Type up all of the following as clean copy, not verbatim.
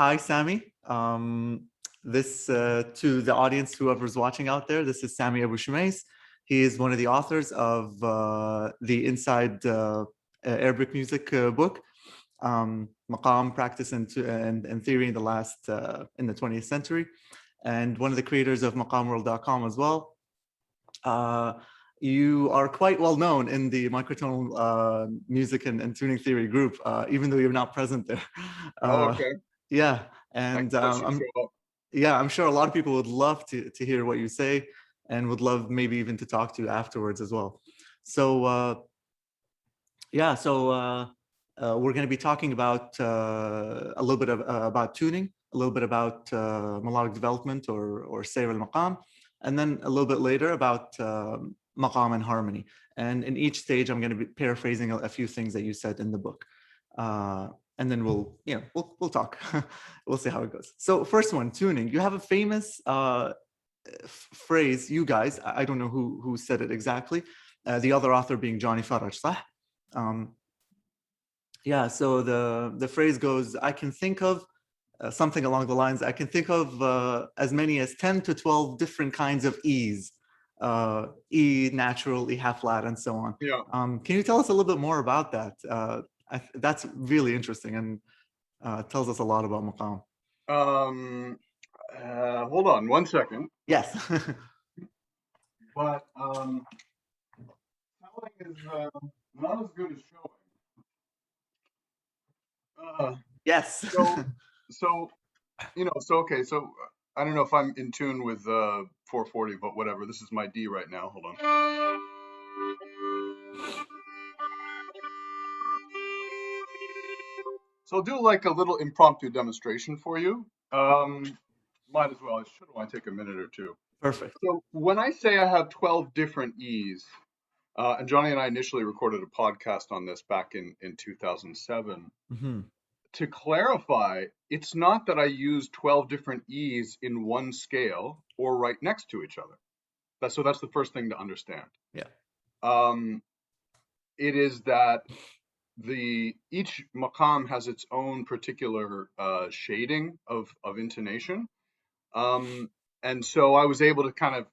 Hi, Sami. This to the audience, whoever's watching out there, this is Sami Abu Shumays. He is one of the authors of the Inside Arabic Music book, Maqam, Practice and Theory in the 20th century, and one of the creators of MaqamWorld.com as well. You are quite well known in the microtonal music and tuning theory group, even though you're not present there. Okay. Yeah, and I'm sure a lot of people would love to hear what you say, and would love maybe even to talk to you afterwards as well. So we're going to be talking about a little bit about tuning, a little bit about melodic development or Sayr al-Maqam, and then a little bit later about Maqam and Harmony. And in each stage, I'm going to be paraphrasing a few things that you said in the book. And then we'll talk. We'll see how it goes. So first one, tuning. You have a famous phrase, you guys, I don't know who said it exactly, the other author being Johnny Faraj, صح? So the phrase goes, I can think of something along the lines, I can think of as many as 10 to 12 different kinds of E's, E natural, E half flat, and so on. Yeah. Can you tell us a little bit more about that? That's really interesting and tells us a lot about Maqam. Hold on 1 second. Yes. But telling is not as good as showing. Yes. So okay. So I don't know if I'm in tune with 440, but whatever. This is my D right now. Hold on. So I'll do like a little impromptu demonstration for you. Might as well. I should want to take a minute or two. Perfect. So when I say I have 12 different E's, and Johnny and I initially recorded a podcast on this back in 2007. Mm-hmm. To clarify, it's not that I use 12 different E's in one scale or right next to each other. That's the first thing to understand. Yeah. It is that each maqam has its own particular shading of intonation. And so I was able to kind of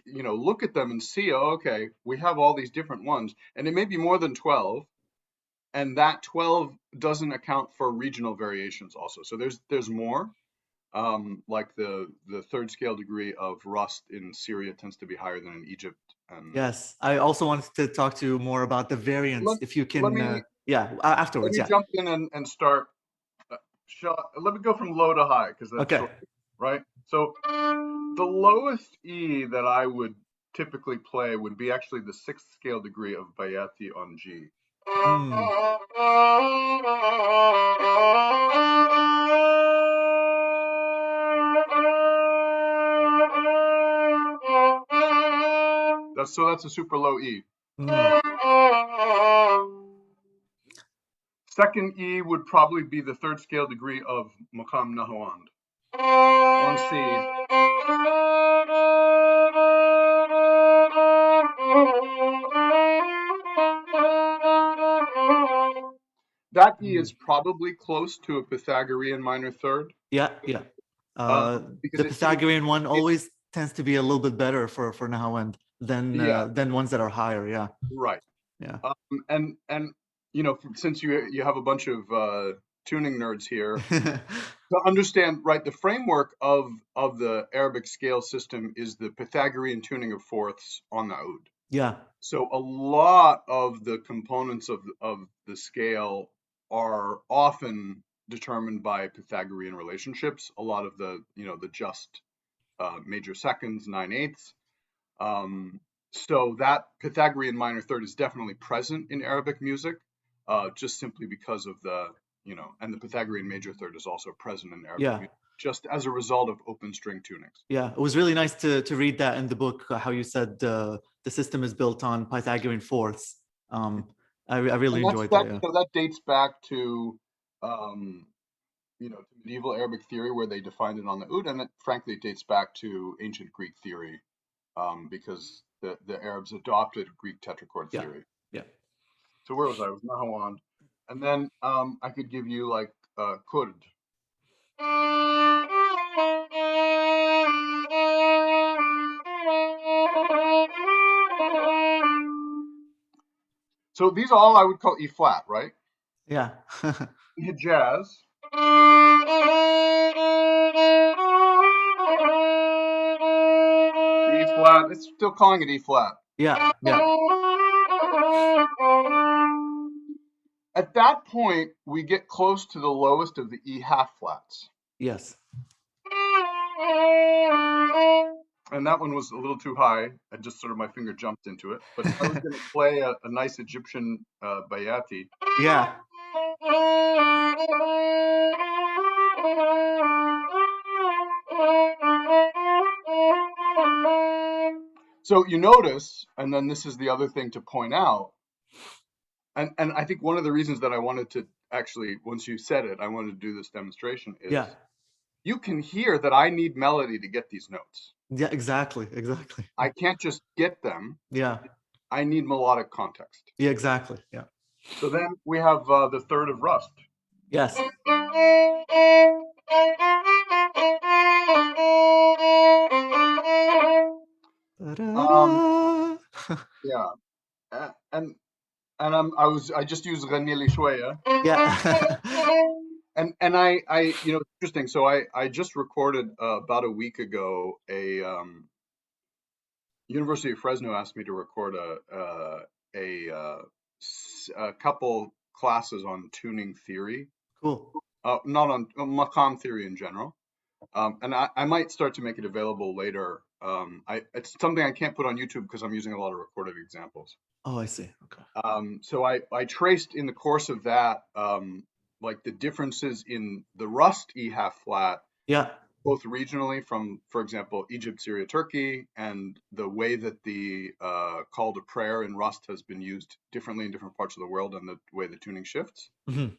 look at them and see, okay, we have all these different ones, and it may be more than 12, and that 12 doesn't account for regional variations also. So there's more. Like the third scale degree of rust in Syria tends to be higher than in Egypt. And yes, I also wanted to talk to you more about the variants, if you can. Afterwards. Let me jump in and start. Let me go from low to high, because that's okay. Short, right? So the lowest E that I would typically play would be actually the sixth scale degree of Bayati on G. That's a super low E. Second E would probably be the third scale degree of Maqam Nahawand on C. That E is probably close to a Pythagorean minor third. Yeah. The Pythagorean one always tends to be a little bit better for Nahawand than ones that are higher. Yeah. Right. Yeah. And since you have a bunch of tuning nerds here, to understand, right, the framework of the Arabic scale system is the Pythagorean tuning of fourths on the oud. Yeah. So a lot of the components of the scale are often determined by Pythagorean relationships. A lot of the just major seconds, 9/8. So that Pythagorean minor third is definitely present in Arabic music, just simply because of and the Pythagorean major third is also present in Arabic music, just as a result of open string tunings. Yeah, it was really nice to read that in the book, how you said the system is built on Pythagorean fourths. I really enjoyed that. Yeah. So that dates back to to medieval Arabic theory, where they defined it on the oud, and frankly it dates back to ancient Greek theory, because the Arabs adopted Greek tetrachord theory. Yeah. So where was I? I was Nahawand. And then I could give you like Kurd. So these all I would call E flat, right? Yeah. Hijaz. E flat. It's still calling it E flat. Yeah. Yeah. At that point, we get close to the lowest of the E half flats. Yes. And that one was a little too high. I just sort of my finger jumped into it. But if I was going to play a nice Egyptian bayati. Yeah. So you notice, and then this is the other thing to point out, and I think one of the reasons that I wanted to actually, once you said it, I wanted to do this demonstration is Yeah. you can hear that I need melody to get these notes. Yeah. Exactly. Exactly. I can't just get them. Yeah. I need melodic context. Yeah. Exactly. Yeah. So then we have the third of Rust. Yes. Yeah, and I just used Ghanili Shwaya. Yeah. And you know, it's interesting. So I just recorded about a week ago University of Fresno asked me to record a couple classes on tuning theory, Cool. not on Maqam theory in general. And I might start to make it available later. It's something I can't put on YouTube because I'm using a lot of recorded examples. Oh, I see. Okay. So I traced in the course of that, like the differences in the Rust E half flat, Yeah. both regionally from, for example, Egypt, Syria, Turkey, and the way that the call to prayer in Rust has been used differently in different parts of the world and the way the tuning shifts. Mm-hmm.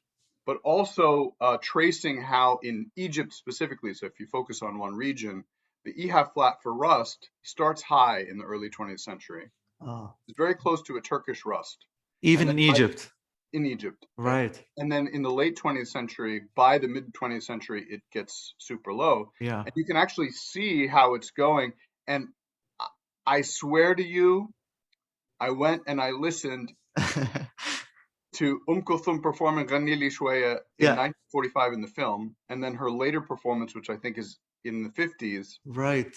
But also tracing how in Egypt specifically, so if you focus on one region, the E half flat for Rust starts high in the early 20th century. Oh. It's very close to a Turkish Rust. Even in Egypt. In Egypt. Right. And then in the late 20th century, by the mid 20th century, it gets super low. Yeah. And you can actually see how it's going. And I swear to you, I went and I listened to Kulthum performing Ghanili Shwaya in Yeah. 1945 in the film, and then her later performance, which I think is in the 50s. Right.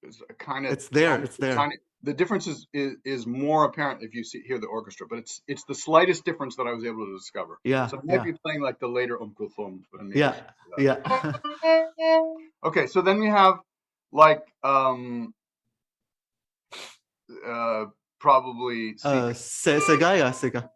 Is a kind of It's there. It's there. the difference is more apparent if you hear the orchestra, but it's the slightest difference that I was able to discover. Yeah. So I might be playing like the later Kulthum. Yeah. Yeah. Okay, so then we have like probably Segaya, Sega.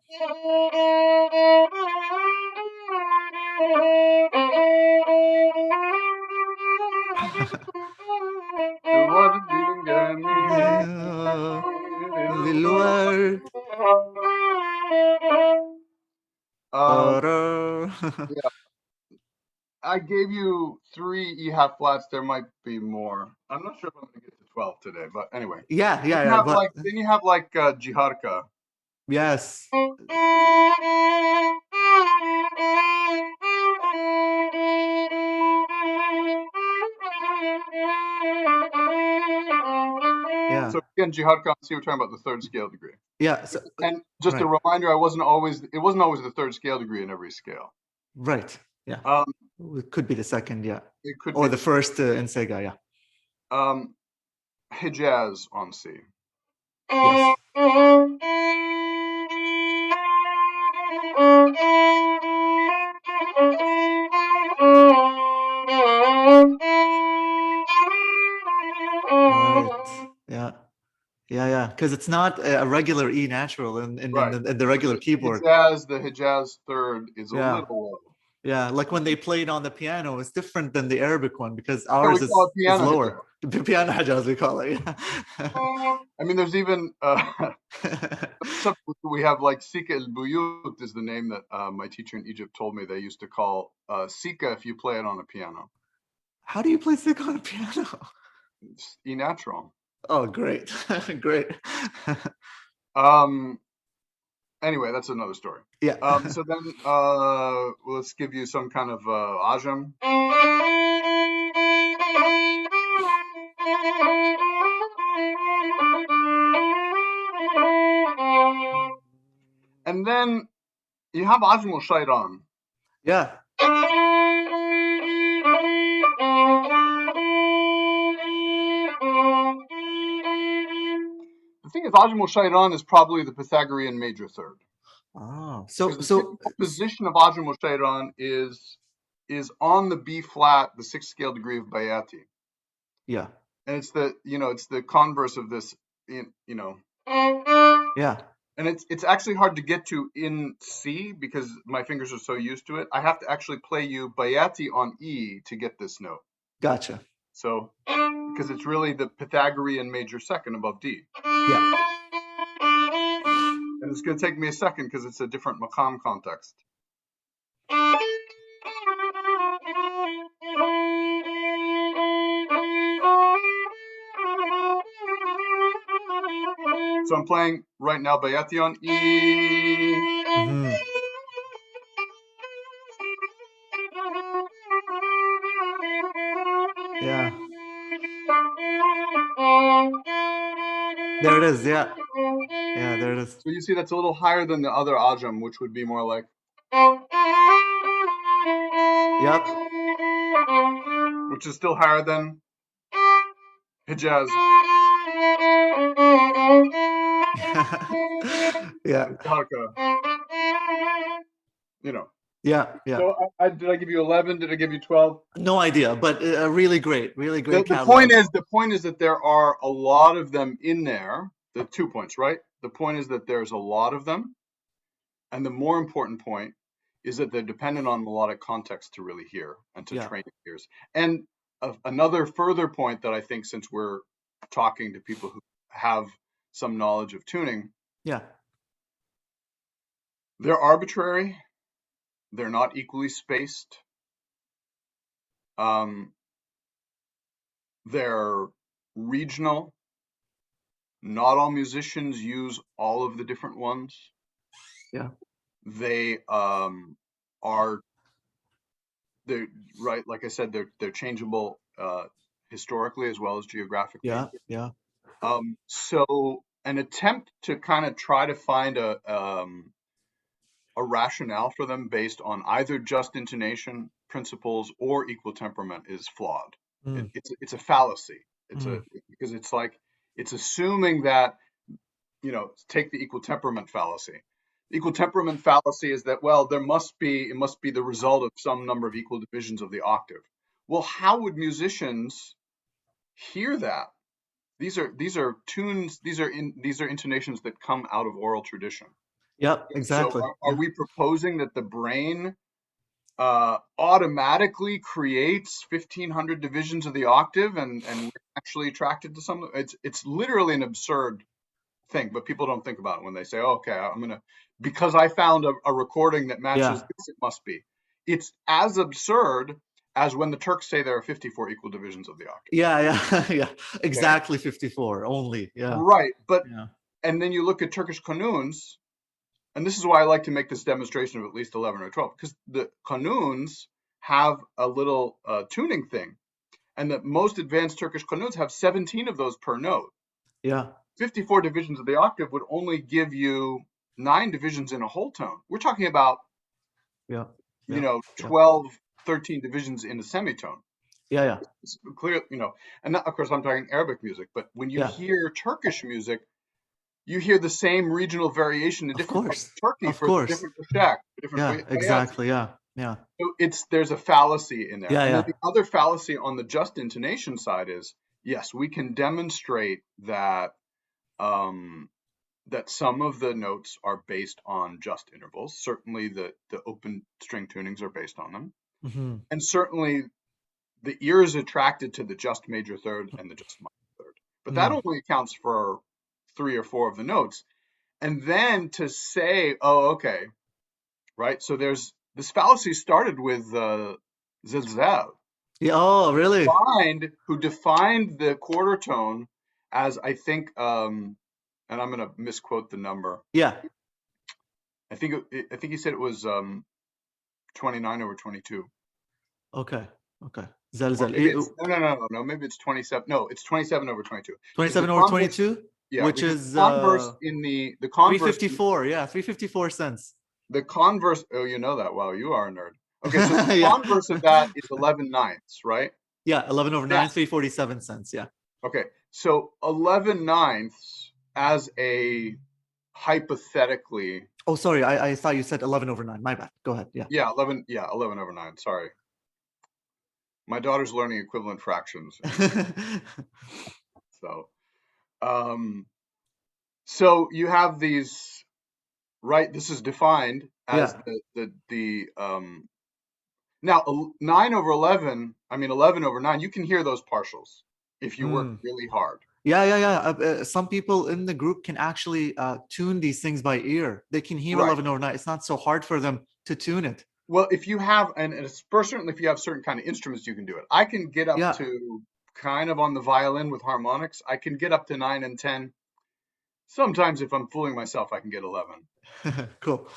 للورد Yeah, I gave you 3 E half flats. There might be more. I'm not sure if I'm going to get to 12 today, but anyway. Yeah, but Then you have like Jiharka. yes. Yeah. So again, Jiharka, see, we're talking about the third scale degree. Yeah. So, and just a reminder, it wasn't always the third scale degree in every scale. Right. Yeah. It could be the second, yeah. It could or be the first in Sega, yeah. Hijaz on C. Yes. Right. Yeah. Yeah. Because it's not a regular E natural in the regular keyboard. The Hijaz third is a little low. Yeah, like when they played on the piano, it's different than the Arabic one because ours is lower. Piano Hijaz, we call it. Yeah. I mean, there's even we have like Sika el Buyut is the name that my teacher in Egypt told me they used to call Sika if you play it on a piano. How do you play Sika on a piano? It's E natural. Oh, great, great. Anyway, that's another story. Yeah. So then let's give you some kind of ajam. And then you have Ajmal Shaitan. Yeah. The thing is, Ajmal Shaitan is probably the Pythagorean major third. Oh, Because the typical position of Ajmal Shaitan is on the B flat, the sixth scale degree of Bayati. Yeah. And it's the converse of this, Yeah. And it's actually hard to get to in C because my fingers are so used to it. I have to actually play you Bayati on E to get this note. Gotcha. So, because it's really the Pythagorean major second above D. Yeah. And it's going to take me a second because it's a different maqam context. So I'm playing right now Bayati on E. Mm-hmm. Yeah. There it is. Yeah. Yeah, there it is. So you see that's a little higher than the other ajam, which would be more like. Yep. Which is still higher than Hijaz. Yeah. Yeah. Yeah. So did I give you 11? Did I give you 12? No idea, but really great The catalog. point is that there are a lot of them in there. The 2 points, right? The point is that there's a lot of them. And the more important point is that they're dependent on melodic context to really hear and to train ears. And another further point that I think, since we're talking to people who have some knowledge of tuning, they're arbitrary. They're not equally spaced. They're regional. Not all musicians use all of the different ones. Yeah. They they're right, like I said, they're changeable historically as well as geographically. Yeah. Yeah. So an attempt to kind of try to find a rationale for them based on either just intonation principles or equal temperament is flawed. It's a fallacy. Because it's like it's assuming that, take the equal temperament fallacy. The equal temperament fallacy is that, well, it must be the result of some number of equal divisions of the octave. Well, how would musicians hear that? These are tunes. These are intonations that come out of oral tradition. Yep, exactly. So are we proposing that the brain automatically creates 1,500 divisions of the octave and we're actually attracted to something? It's literally an absurd thing, but people don't think about it when they say, oh, okay, because I found a recording that matches this, it must be. It's as absurd as when the Turks say there are 54 equal divisions of the octave. Yeah. Exactly, okay. 54 only. Yeah. Right, but and then you look at Turkish kanuns, and this is why I like to make this demonstration of at least 11 or 12, because the kanuns have a little tuning thing, and the most advanced Turkish kanuns have 17 of those per note. Yeah. 54 divisions of the octave would only give you 9 divisions in a whole tone. We're talking about 12, 13 divisions in a semitone. Yeah. It's clear, and that, of course, I'm talking Arabic music, but when you hear Turkish music, you hear the same regional variation in different parts of Turkey for different pashak, different exactly. Yeah. So there's a fallacy in there. And then the other fallacy on the just intonation side is, yes, we can demonstrate that that some of the notes are based on just intervals. Certainly the open string tunings are based on them. Mm-hmm. And certainly the ear is attracted to the just major third and the just minor third. But that only accounts for 3 or 4 of the notes. And then to say, oh, okay, right? So there's this fallacy started with Zilzal. Yeah, oh, really? Who defined the quarter tone as, I think, and I'm going to misquote the number. Yeah. I think he said it was 29 over 22. Okay. Zalzal. No. Maybe it's 27. No, it's 27 over 22. 27 over 22? Yeah, which because is the converse the converse 354. Yeah, 354 cents. the converse. Oh, you know that. Wow, you are a nerd. Okay, so the Yeah. converse of that is 11 ninths, right? Yeah, 11 over Yeah. 9, 347 cents. Yeah. Okay, so 11 ninths as a hypothetically. Oh, sorry. I thought you said 11 over 9. My bad. Go ahead. Yeah. Yeah, 11. Yeah, 11 over 9. Sorry, my daughter's learning equivalent fractions, and so um, so you have these, right? This is defined as Yeah. the now 9 over 11. I mean 11 over 9. You can hear those partials if you work Mm. really hard. Yeah, yeah, yeah. Some people in the group can actually tune these things by ear. They can hear Right. 11 over 9. It's not so hard for them to tune it. Well, if you have, and certainly if you have certain kind of instruments, you can do it. I can get up Yeah. to kind of on the violin with harmonics. I can get up to 9 and 10. Sometimes if I'm fooling myself, I can get 11. Cool.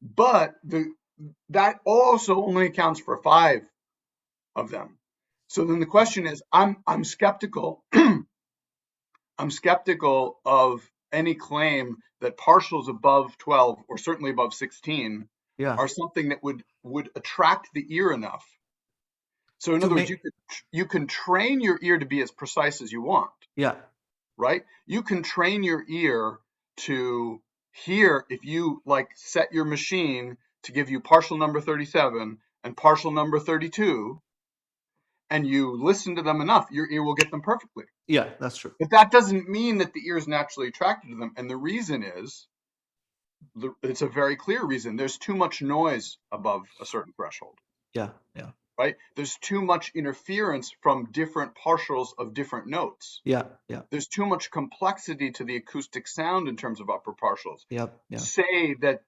But that also only accounts for 5 of them. So then the question is, I'm skeptical. I'm skeptical of any claim that partials above 12 or certainly above 16 Yeah. are something that would attract the ear enough. So in To other words, make, you can train your ear to be as precise as you want, yeah. right? You can train your ear to hear if you like set your machine to give you partial number 37 and partial number 32, and you listen to them enough, your ear will get them perfectly. Yeah, that's true. But that doesn't mean that the ear is naturally attracted to them. And the reason is, it's a very clear reason. There's too much noise above a certain threshold, Yeah, yeah. right? There's too much interference from different partials of different notes. Yeah, yeah. There's too much complexity to the acoustic sound in terms of upper partials. Yep, yeah. Say that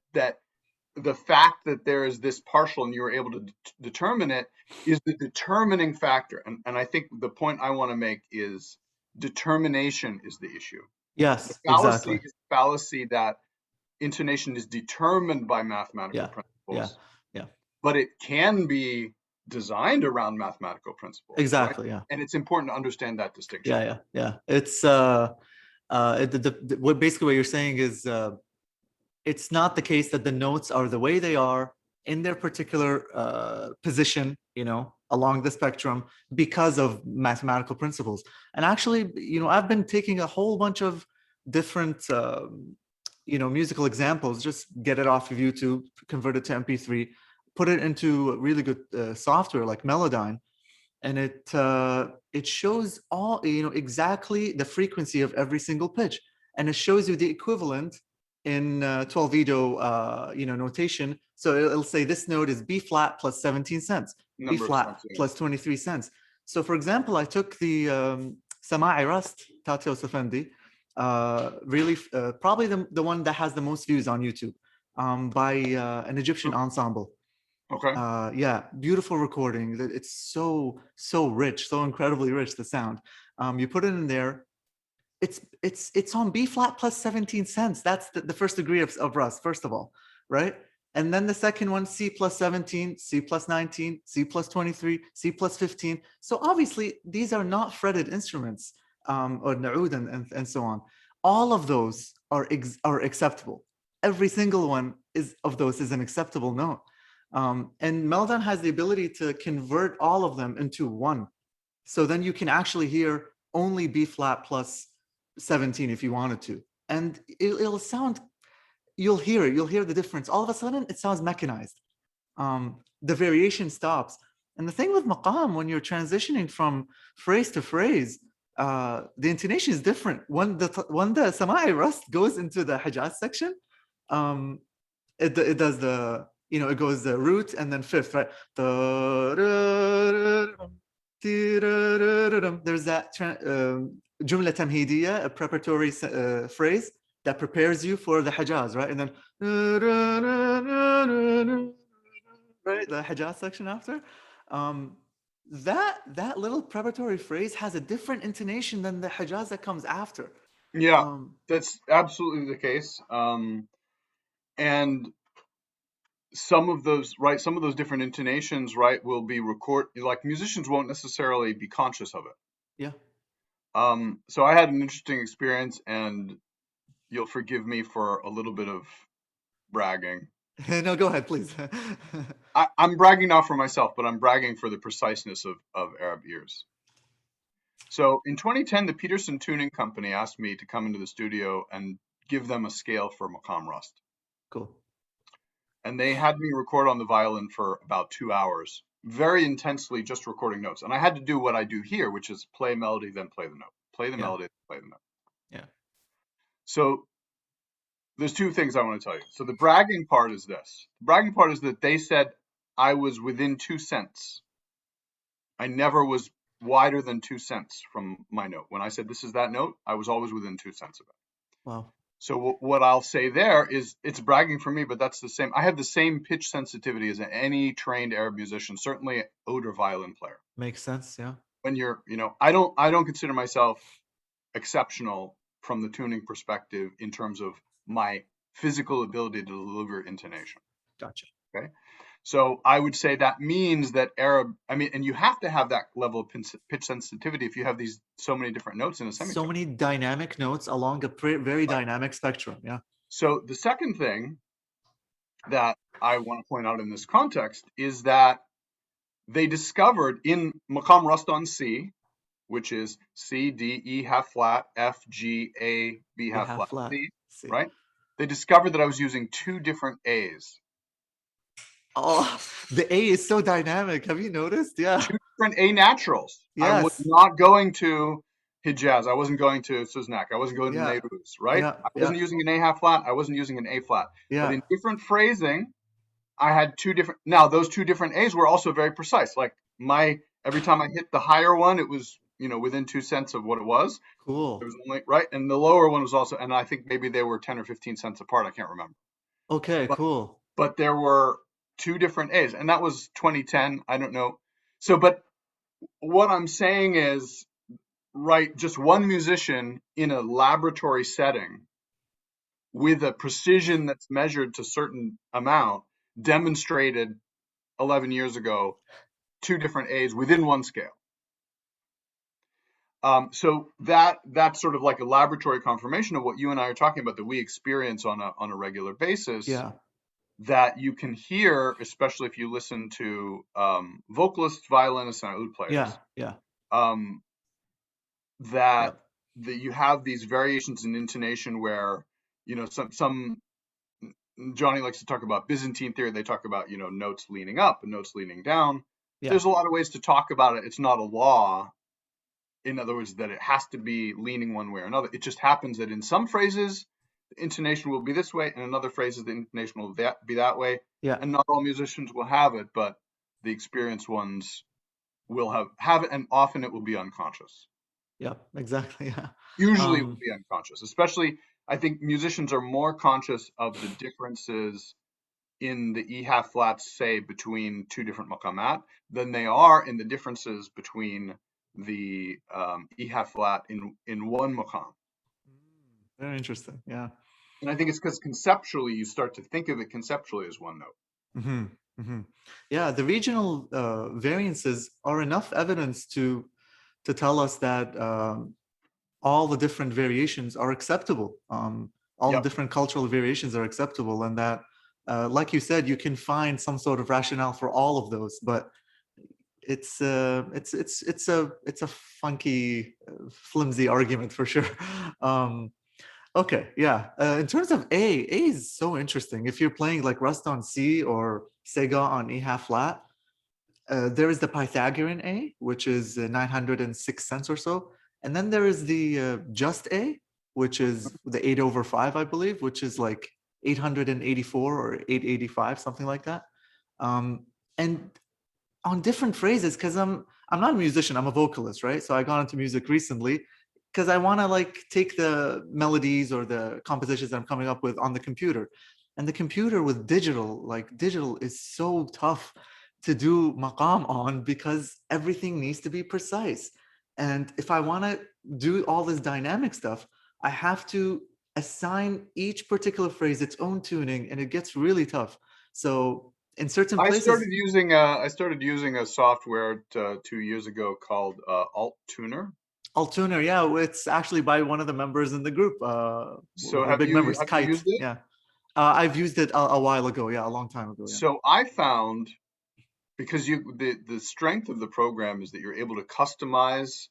the fact that there is this partial and you were able to determine it is the determining factor. And I think the point I want to make is determination is the issue. The Yes, fallacy exactly. is the fallacy that intonation is determined by mathematical Yeah, yeah, principles, yeah. but it can be designed around mathematical principles, right? Exactly, yeah. And it's important to understand that distinction. Yeah, yeah, yeah. It's what basically what you're saying is it's not the case that the notes are the way they are in their particular position, along the spectrum because of mathematical principles. And actually, I've been taking a whole bunch of different, musical examples, just get it off of YouTube, convert it to MP3, put it into really good software like Melodyne, and it shows all exactly the frequency of every single pitch, and it shows you the equivalent in 12-vedo notation. So it'll say this note is B flat plus 17 cents, B Number of flat times, yeah. plus 23 cents. So for example, I took the Sama'i Rust Tatios Effendi, really probably the one that has the most views on YouTube, by an Egyptian ensemble. Okay. Yeah, beautiful recording. It's so rich, so incredibly rich, the sound. You put it in there. It's on B flat plus 17 cents. That's the first degree of Rust, first of all, right? And then the second one, C plus 17, C plus 19, C plus 23, C plus 15. So obviously these are not fretted instruments, or na'ud and so on. All of those are acceptable. Every single one of those is an acceptable note. And Melodyne has the ability to convert all of them into one. So then you can actually hear only B flat plus 17 if you wanted to. And it'll sound, you'll hear the difference. All of a sudden, it sounds mechanized. The variation stops. And the thing with maqam, when you're transitioning from phrase to phrase, the intonation is different. When the Sama'i Rust goes into the Hijaz section, it does the, it goes the root and then fifth, right? There's that jumla tamhidiyya, a preparatory phrase that prepares you for the Hijaz, right? And then right, the Hijaz section after. That little preparatory phrase has a different intonation than the Hijaz that comes after. Yeah, that's absolutely the case. And some of those different intonations, right, will be like musicians won't necessarily be conscious of it. Yeah. So I had an interesting experience, and you'll forgive me for a little bit of bragging. No, go ahead, please. I'm bragging not for myself, but I'm bragging for the preciseness of Arab ears. So in 2010, the Peterson Tuning Company asked me to come into the studio and give them a scale for Maqam Rust. Cool. And they had me record on the violin for about 2 hours, very intensely just recording notes. And I had to do what I do here, which is play a melody, then play the note, play the Yeah. melody, play the note. Yeah. So there's two things I want to tell you. So the bragging part is this. The bragging part is that they said I was within 2 cents. I never was wider than 2 cents from my note. When I said this is that note, I was always within 2 cents of it. Wow. So what I'll say there is it's bragging for me, but that's the same. I have the same pitch sensitivity as any trained Arab musician, certainly oud or violin player. Makes sense. Yeah. When you're, I don't consider myself exceptional from the tuning perspective in terms of my physical ability to deliver intonation. Gotcha. Okay. So I would say that means that Arab, and you have to have that level of pitch sensitivity if you have these so many different notes in a semitone. So many dynamic notes along a very dynamic spectrum. Yeah. So the second thing that I want to point out in this context is that they discovered in Maqam Rust on C, which is C, D, E half flat, F, G, A, B half half flat, flat. C, C. right? They discovered that I was using two different A's. Oh, the A is so dynamic. Have you noticed? Yeah. Two different A naturals. I was Yes. not going to Hijaz. I wasn't going to Suznak. I wasn't going to Yeah. Nairuz, right? Yeah. I Yeah. wasn't using an A half flat. I wasn't using an A flat. But Yeah. in different phrasing, I had two different. Now those two different A's were also very precise. Like every time I hit the higher one, it was within 2 cents of what it was. It Cool. was only right, and the lower one was also, and I think maybe they were 10 or 15 cents apart. I can't remember. Okay. But Cool. but there were two different A's, and that was 2010. I don't know. So, but what I'm saying is, right, just one musician in a laboratory setting with a precision that's measured to certain amount demonstrated 11 years ago two different A's within one scale. So that's sort of like a laboratory confirmation of what you and I are talking about, that we experience on a regular basis. Yeah. That you can hear, especially if you listen to vocalists, violinists, and oud players. Yeah. Yeah. Um, that Yep. you have these variations in intonation where some Johnny likes to talk about Byzantine theory. They talk about notes leaning up and notes leaning down. Yeah. There's a lot of ways to talk about it. It's not a law. In other words, that it has to be leaning one way or another. It just happens that in some phrases, the intonation will be this way, and in other phrases, the intonation will be that way. Yeah. And not all musicians will have it, but the experienced ones will have it, and often it will be unconscious. Yeah. Exactly. Yeah. Usually it will be unconscious. Especially, I think musicians are more conscious of the differences in the E half flats, say, between two different maqamat than they are in the differences between the E half flat in one maqam. Very interesting. Yeah. And I think it's because conceptually you start to think of it conceptually as one note. Mm-hmm. Mm-hmm. Yeah, the regional variances are enough evidence to tell us that all the different variations are acceptable. All the different cultural variations are acceptable, and that, like you said, you can find some sort of rationale for all of those. But it's a funky, flimsy argument for sure. Okay, yeah. In terms of A is so interesting. If you're playing like Rust on C or Sega on E half flat, there is the Pythagorean A, which is 906 cents or so. And then there is the just A, which is the 8/5, I believe, which is like 884 or 885, something like that. And on different phrases, because I'm not a musician, I'm a vocalist, right? So I got into music recently because I want to like take the melodies or the compositions that I'm coming up with on the computer. And the computer with digital is so tough to do maqam on because everything needs to be precise. And if I want to do all this dynamic stuff, I have to assign each particular phrase its own tuning, and it gets really tough. So in certain places, I started using a software 2 years ago called Alt Tuner. Altuner, yeah, it's actually by one of the members in the group. So We're big members. have you Kite, used it? yeah. I've used it a while ago, yeah, a long time ago, yeah. So I found, because the strength of the program is that you're able to customize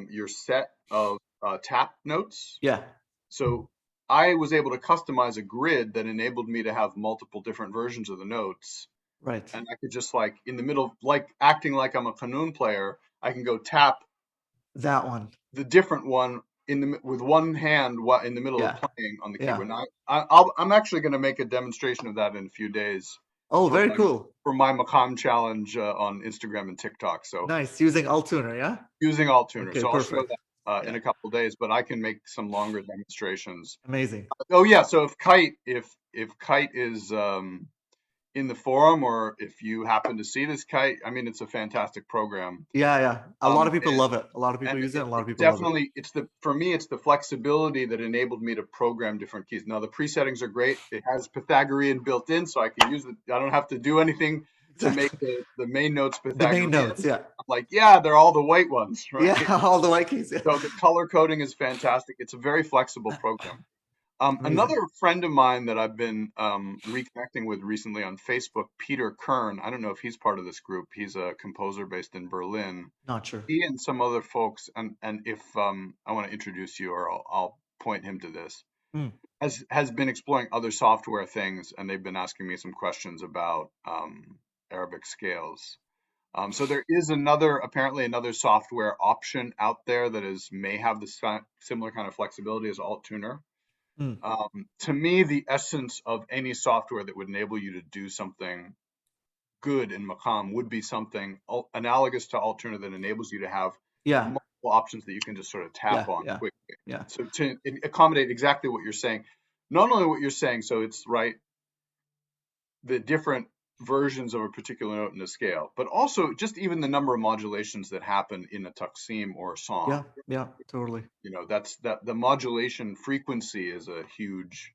your set of tap notes. Yeah, So I was able to customize a grid that enabled me to have multiple different versions of the notes. right. And I could just, like, in the middle, like acting like I'm a qanun player, I can go tap That one, the different one with one hand in the middle of yeah, playing on the yeah. keyboard. Now I'm actually going to make a demonstration of that in a few days Oh, for very cool. my Maqam challenge on Instagram and TikTok. So Nice, using Altuner, yeah? using alt tuner. Okay, So I'll show perfect. that in Yeah, a couple of days, but I can make some longer demonstrations. amazing. Oh yeah, so if Kite is in the forum, or if you happen to see this, Kite, I mean, it's a fantastic program. Yeah, yeah. A lot Um, of people love it. A lot of people and use it, and a lot it of people love it. definitely, for me, it's the flexibility that enabled me to program different keys. Now the presettings are great. It has Pythagorean built in, so I can use it. I don't have to do anything to make Exactly. the main notes The main Pythagorean. notes, yeah. I'm like, yeah, they're all the white ones, right? Yeah, all the white keys, yeah. So the color coding is fantastic. It's a very flexible program. Amazing. Another friend of mine that I've been reconnecting with recently on Facebook, Peter Kern. I don't know if he's part of this group. He's a composer based in Berlin. Not sure. He and some other folks, and if I want to introduce you, or I'll point him to this, Hmm. has been exploring other software things, and they've been asking me some questions about Arabic scales. So there is apparently another software option out there that may have the similar kind of flexibility as Alttuner. Hmm. To me, the essence of any software that would enable you to do something good in Maqam would be something analogous to Alttuner that enables you to have Yeah, multiple options that you can just sort of tap yeah, on yeah, quickly. yeah. So to accommodate exactly what you're saying, not only what you're saying, so it's right, the different versions of a particular note in a scale, but also just even the number of modulations that happen in a taqsim or a Yeah, song. yeah, totally. That the modulation frequency is a huge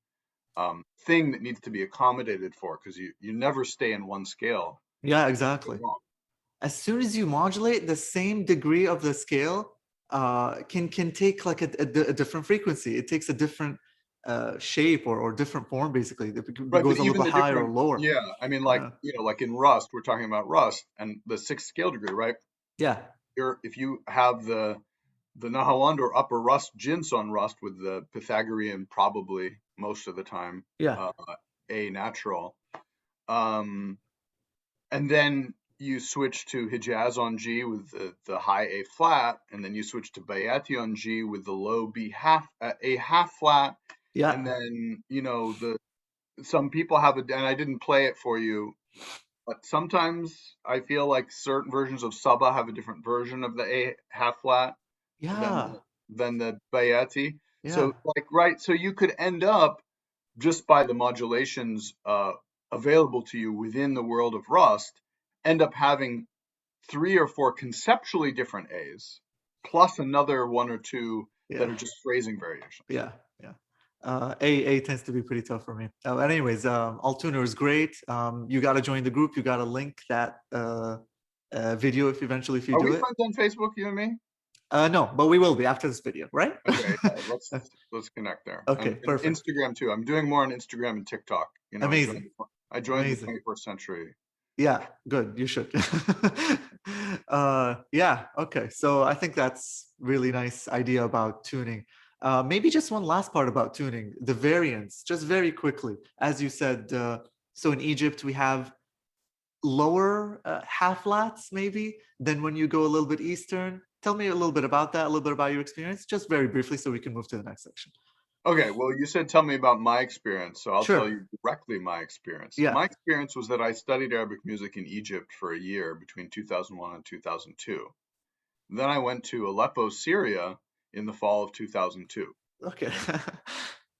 thing that needs to be accommodated for, because you never stay in one scale. Yeah, exactly. Wrong. As soon as you modulate, the same degree of the scale can take like a different frequency. It takes a different shape or different form, basically. It Right, but goes a little even bit the higher or different, lower. yeah, I mean, like, like in Rust, we're talking about Rust and the sixth scale degree, right? Yeah, If you have the Nahawand or upper Rust jints on Rust with the Pythagorean, probably most of the time, yeah, uh, A natural, um, and then you switch to Hijaz on G with the high A flat, and then you switch to Bayati on G with the low A half flat, and yeah, then the some people have and I didn't play it for you, but sometimes I feel like certain versions of Saba have a different version of the A half flat than yeah, the Bayati. yeah, So, like, right, so you could end up, just by the modulations available to you within the world of Rust, end up having 3 or 4 conceptually different A's, plus another 1 or 2 that yeah, are just phrasing variations. yeah, yeah. A tends to be pretty tough for me. Anyways, Altuner is great. You got to join the group. You got to link that video if you Are do we it. friends on Facebook, you and me? No, but we will be after this video, right? Okay, let's connect there, Okay, and perfect. Instagram too. I'm doing more on Instagram and TikTok. Amazing. I joined the Amazing. 21st century. Yeah, good. You should. Yeah, okay. So I think that's really nice idea about tuning. Maybe just one last part about tuning, the variance, just very quickly. As you said, so in Egypt, we have lower half flats, maybe, than when you go a little bit Eastern. Tell me a little bit about that, a little bit about your experience, just very briefly, so we can move to the next section. Okay, well, you said tell me about my experience, so I'll tell Sure. you directly my experience. Yeah. My experience was that I studied Arabic music in Egypt for a year between 2001 and 2002. Then I went to Aleppo, Syria in the fall of 2002. Okay.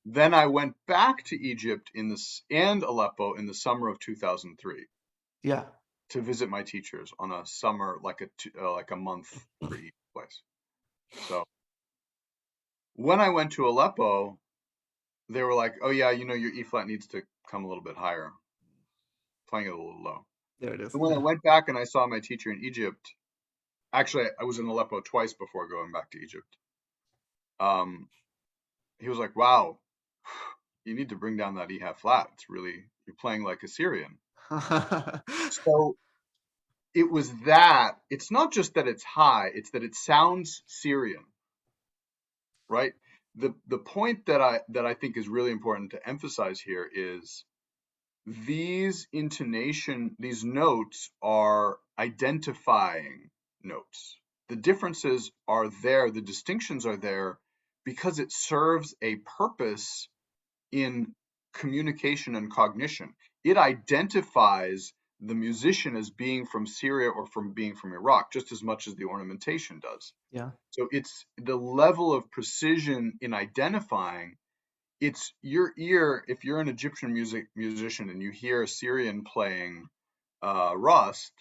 Then I went back to Egypt and Aleppo in the summer of 2003 Yeah. to visit my teachers on a summer, like a month for each place. So when I went to Aleppo, they were like, "Oh yeah, your E flat needs to come a little bit higher, playing it a little low." There it is. And when I went back and I saw my teacher in Egypt, Actually, I was in Aleppo twice before going back to Egypt. He was like, "Wow, you need to bring down that E half flat. It's really, you're playing like a Syrian." So it was that. It's not just that it's high; it's that it sounds Syrian, right? The point that I think is really important to emphasize here is these notes are identifying notes. The differences are there, the distinctions are there because it serves a purpose in communication and cognition. It identifies the musician as being from Syria or from being from Iraq just as much as the ornamentation does. Yeah. So it's the level of precision in identifying. It's your ear. If you're an Egyptian musician and you hear a Syrian playing Rust,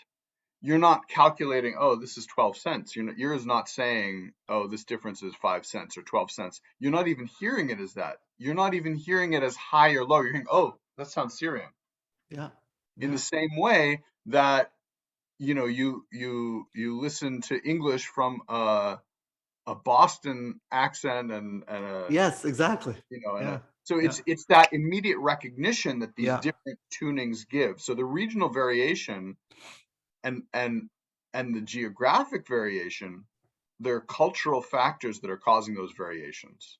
you're not calculating, oh, this is 12 cents. Your ear is not saying, oh, this difference is 5 cents or 12 cents. You're not even hearing it as that. You're not even hearing it as high or low. You're hearing, oh, that sounds Syrian. Yeah. In Yeah. the same way that, you listen to English from a Boston accent and a, Yes, exactly. Yeah. so Yeah. it's that immediate recognition that these Yeah. different tunings give. So the regional variation and the geographic variation, there are cultural factors that are causing those variations.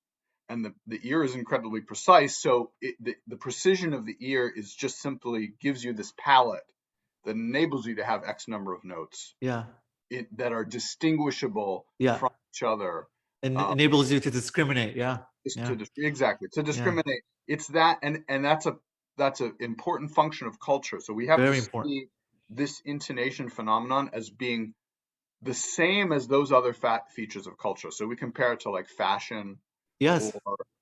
And the ear is incredibly precise. So the precision of the ear is just simply gives you this palette that enables you to have X number of notes Yeah. that are distinguishable Yeah. from each other. And enables you to discriminate. Yeah. Yeah. Exactly, to Yeah. discriminate. It's that, and that's an important function of culture. So we have to Very important. see this intonation phenomenon as being the same as those other features of culture. So we compare it to like fashion or Yes.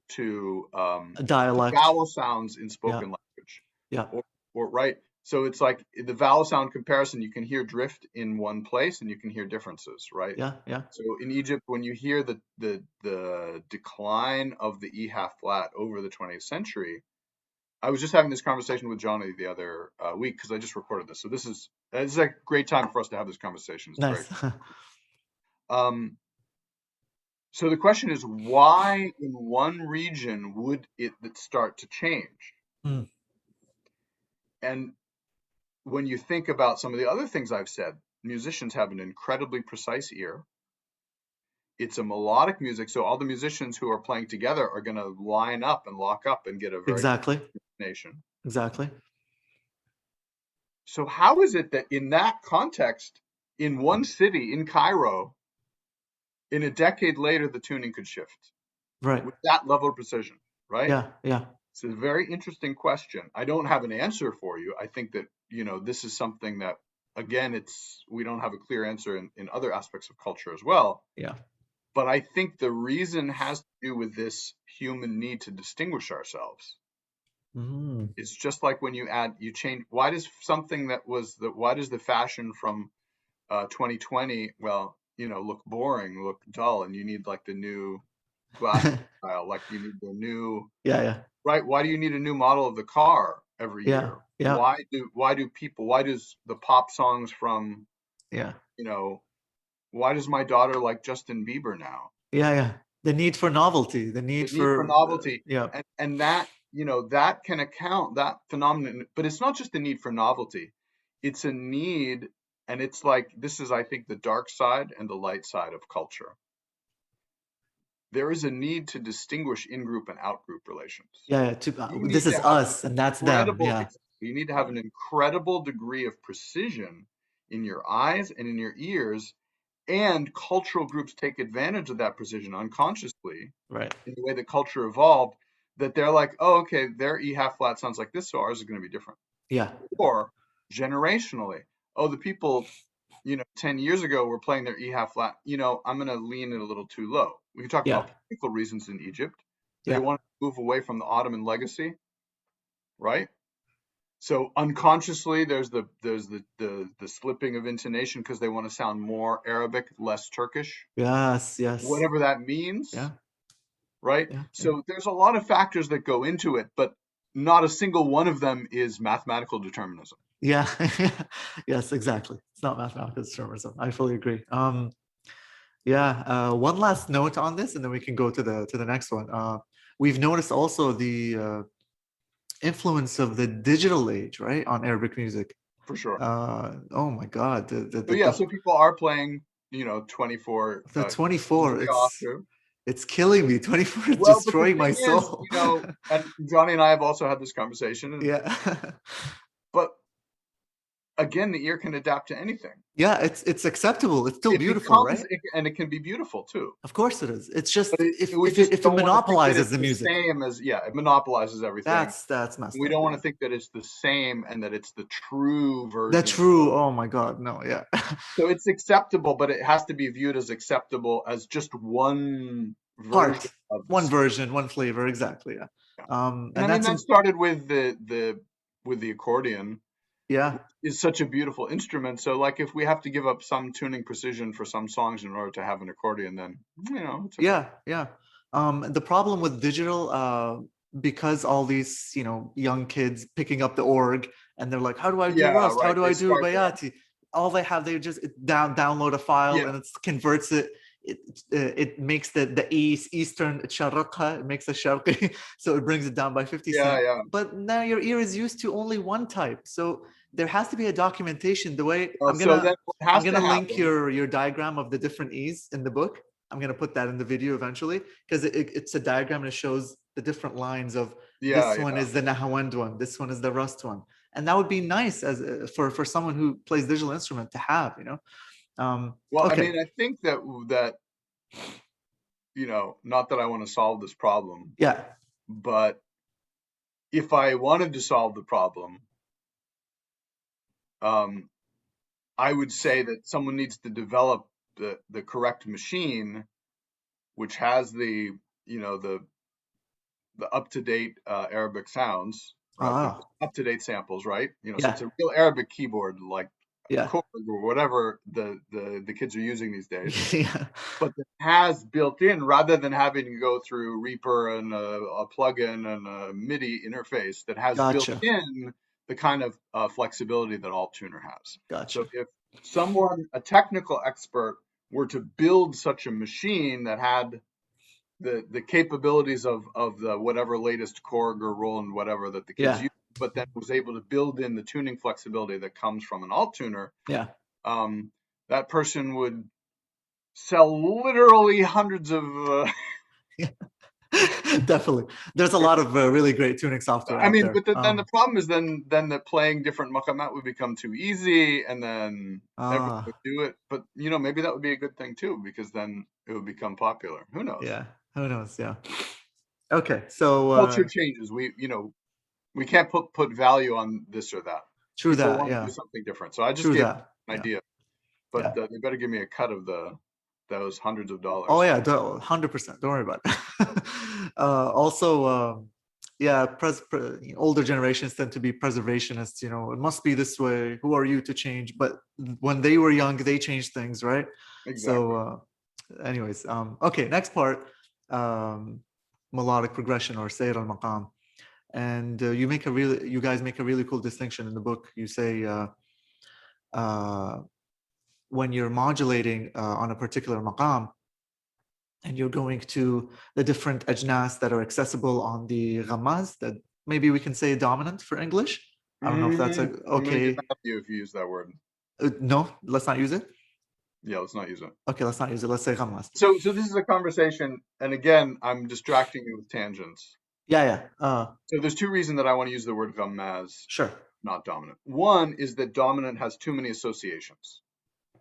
to A the dialect. vowel sounds in Yeah. spoken language, Yeah. or right. So it's like the vowel sound comparison. You can hear drift in one place, and you can hear differences, right? Yeah. Yeah. So in Egypt, when you hear the decline of the E half flat over the 20th century, I was just having this conversation with Johnny the other week because I just recorded this. So this is a great time for us to have this conversation. It's very Nice. um, so the question is, why in one region would it start to change? Mm. And when you think about some of the other things I've said, musicians have an incredibly precise ear. It's a melodic music, so all the musicians who are playing together are going to line up and lock up and get a very Exactly. nation. Exactly. So how is it that in that context, in one city, in Cairo, in a decade later, the tuning could shift Right. with that level of precision, right? Yeah. Yeah. It's a very interesting question. I don't have an answer for you. I think that, this is something that, again, we don't have a clear answer in other aspects of culture as well. Yeah. But I think the reason has to do with this human need to distinguish ourselves. Mm. It's just like when you change. Why does the fashion from 2020, well, look boring, look dull, and you need like the new glasses style, like you need the new, Yeah. Yeah. right? Why do you need a new model of the car every Yeah. year? Yeah. Why does the pop songs from, Yeah. why does my daughter like Justin Bieber now? Yeah. Yeah. The need for novelty. The The need need for for novelty, yeah. and that, that can account that phenomenon. But it's not just the need for novelty, it's a need. And it's like, this is, I think, the dark side and the light side of culture. There is a need to distinguish in-group and out-group relations. Yeah. Yeah. You need This to is have us an and that's them. incredible, Yeah. you need to have Yeah. an incredible degree of precision in your eyes and in your ears, and cultural groups take advantage of that precision unconsciously Right. in the way that culture evolved, that they're like, oh, okay, their E half flat sounds like this, so ours is going to be different. Yeah. Or generationally, oh, the people, 10 years ago were playing their E half flat, I'm going to lean it a little too low. We can talk Yeah. about political reasons in Egypt. They Yeah. want to move away from the Ottoman legacy, right? So unconsciously, there's the slipping of intonation because they want to sound more Arabic, less Turkish, Yes. Yes. whatever that means, Yeah. right? Yeah. Yeah. So there's a lot of factors that go into it, but not a single one of them is mathematical determinism. Yeah. Yes, exactly. It's not mathematical determinism. I fully agree. Yeah. One last note on this, and then we can go to the next one. We've noticed also the influence of the digital age, right, on Arabic music. For sure. Oh my God, So yeah, so people are playing, 24 the keys in 24, the octave. it's killing me. 24 is Well, but the destroying my thing is, soul. and Johnny and I have also had this conversation, Yeah. but again, the ear can adapt to anything. Yeah, it's acceptable. It's still It beautiful, becomes, right? and it can be beautiful too. Of course it is. It's just But we if just it don't want to think that monopolizes it's the the music, same as, yeah, it monopolizes everything. that's messed We up. don't want Yeah. to think that it's the same and that it's the true The version. true, oh my God, no, yeah. So it's acceptable, but it has to be viewed as acceptable as just one version Part, of the one scale. version, one flavor, exactly. Yeah. Yeah. And And I mean, that's that started with the accordion, yeah, which is such a beautiful instrument. So like if we have to give up some tuning precision for some songs in order to have an accordion, then it's okay. yeah, yeah. The problem with digital, because all these, young kids picking up the org and they're like, how do I do Yeah, Rust? How right. do They I do start there. Bayati? All they have, they just download a file Yeah, and it converts it. It makes the Eastern sharqa, it makes a sharqi, so it brings it down by 50 yeah, cents. yeah. But now your ear is used to only one type. So there has to be a documentation. The way So then what I'm has to gonna link happen? your diagram of the different E's in the book. I'm going to put that in the video eventually because it's a diagram and it shows the different lines of Yeah, this one yeah. is the Nahawand one, this one is the Rust one. And that would be nice as for someone who plays digital instrument to have, Well, I Okay. mean, I think that not that I want to solve this problem, Yeah. but if I wanted to solve the problem, um, I would say that someone needs to develop the correct machine, which has the up to date Arabic sounds, right? The Ah, up to date samples, right? So yeah. it's a real Arabic keyboard, like Yeah. Korg or whatever the kids are using these days. Yeah. But that has built in, rather than having to go through Reaper and a plugin and a MIDI interface, that has built Gotcha. in the kind of flexibility that Alt Tuner has. So Gotcha. if someone, a technical expert, were to build such a machine that had the capabilities of the whatever latest Korg or Roland whatever that the kids Yeah. use, but then was able to build in the tuning flexibility that comes from an Alt Tuner, Yeah. um, that person would sell literally hundreds of. Definitely. There's a lot of really great tuning software I out mean, there. but then the problem is then that playing different maqamat would become too easy, and then everyone would Ah, do it. But maybe that would be a good thing too, because then it would become popular. Who knows? yeah. Who knows? Yeah. Okay. So Culture changes. We can't put value on this or that. true People that. want to Yeah. do something different. So I just True gave that. an Yeah. idea, but Yeah. they better give me a cut of those hundreds of Oh dollars. yeah, 100%. Don't worry about it. Also, yeah, older generations tend to be preservationists. It must be this way. Who are you to change? But when they were young, they changed things, right? Exactly. So, anyways, okay. Next part, um, melodic progression or Sayr al Maqam, and you guys make a really cool distinction in the book. You say uh, when you're modulating on a particular maqam and you're going to the different ajnas that are accessible on the ghammaz, that maybe we can say dominant for English. I don't know if that's I'm gonna get okay. mad at you if you use that word. No, let's not use it. Yeah, let's not use it. Okay, let's not use it. Let's say ghammaz. So this is a conversation, and again, I'm distracting you with tangents. Yeah, yeah. So there's two reasons that I want to use the word ghammaz, Sure. not dominant. One is that dominant has too many associations.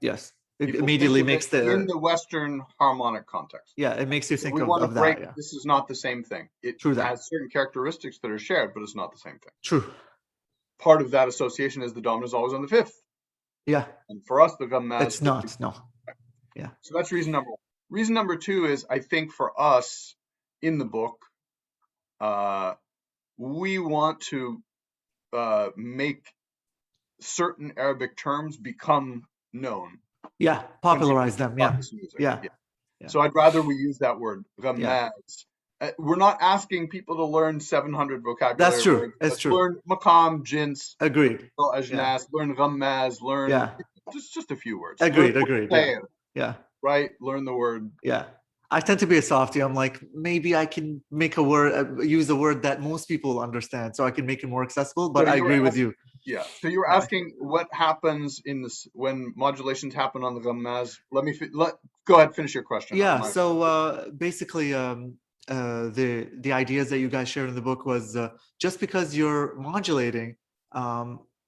Yes. It People think immediately of it makes in the Western harmonic context. yeah, it makes you So think we want to of that. break, Yeah. this is not the same thing. It True that. has certain characteristics that are shared, but it's not the same thing. True. Part of that association is the dominant is always on the fifth. Yeah. And for us, the ghammaz It's could be. not. No. Yeah. So that's reason number one. Reason number two is, I think for us in the book, we want to make certain Arabic terms become known Yeah. when people Popularize talk them. about Yeah. this music. Yeah. Yeah. Yeah. So I'd rather we use that word, Yeah. ghammaz, we're not asking people to learn 700 vocabulary That's true. words. That's Let's true. learn maqam, jins, Agreed. Yeah. ajnas, learn ghammaz, learn Yeah. just a few words. Learn Agreed. Agreed. Yeah. sayr, Yeah. right? Learn the word. Yeah. I tend to be a softie. I'm like, maybe I can make a word, use a word that most people understand, so I can make it more accessible. But So I you were agree with asking, you. yeah. So you were Yeah. asking what happens in this when modulations happen on the ghammaz. Go ahead, finish your question. Yeah. So basically, the ideas that you guys shared in the book was just because you're modulating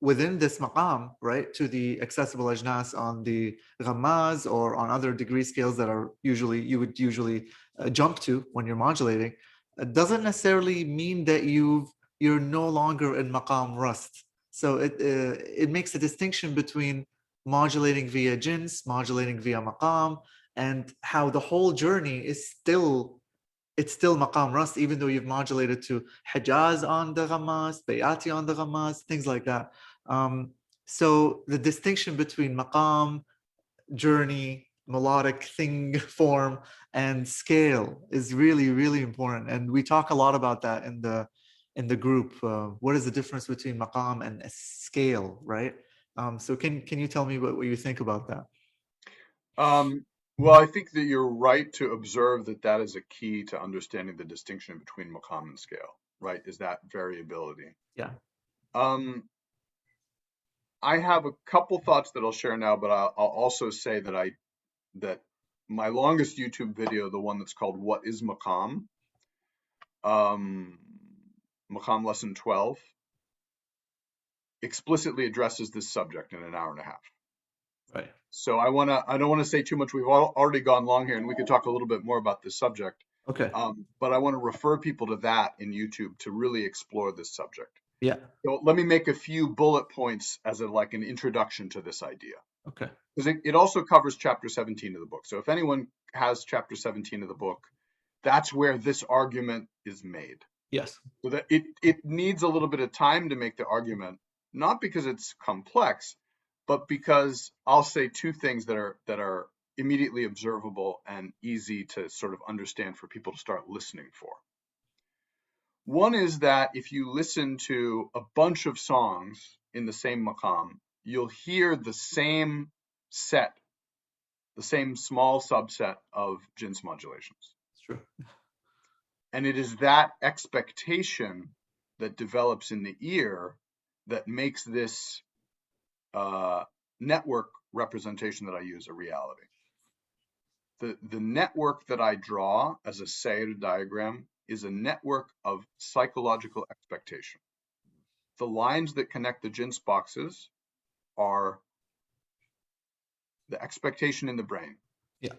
within this maqam, right, to the accessible ajnas on the ghammaz or on other degree scales that are you would usually jump to when you're modulating, it doesn't necessarily mean that you're no longer in maqam rust. So it makes a distinction between modulating via jins, modulating via maqam, and how the whole journey is still maqam rast, even though you've modulated to hijaz on the ghammas, bayati on the ghammas, things like that. So the distinction between maqam, journey, melodic thing, form, and scale is really, really important. And we talk a lot about that in the group. What is the difference between maqam and a scale, right? So can you tell me what you think about that? Well, I think that you're right to observe that that is a key to understanding the distinction between maqam and scale, right? Is that variability. Yeah. I have a couple thoughts that I'll share now, but I'll also say that my longest YouTube video, the one that's called "What is Maqam," Maqam Lesson 12, explicitly addresses this subject in an hour and a half. Right. So I don't want to say too much. We've already gone long here, and we could talk a little bit more about this subject. Okay. But I want to refer people to that in YouTube to really explore this subject. Yeah. So let me make a few bullet points as like an introduction to this idea. Okay. Because it also covers chapter 17 of the book. So if anyone has chapter 17 of the book, that's where this argument is made. Yes. So that it needs a little bit of time to make the argument, not because it's complex, but because I'll say two things that are immediately observable and easy to sort of understand for people to start listening for. One is that if you listen to a bunch of songs in the same maqam, you'll hear the same set, the same small subset of jins modulations. It's true. And it is that expectation that develops in the ear that makes this network representation that I use a reality. The network that I draw as a Sayr diagram is a network of psychological expectation. The lines that connect the jins boxes are the expectation in the brain. Yeah.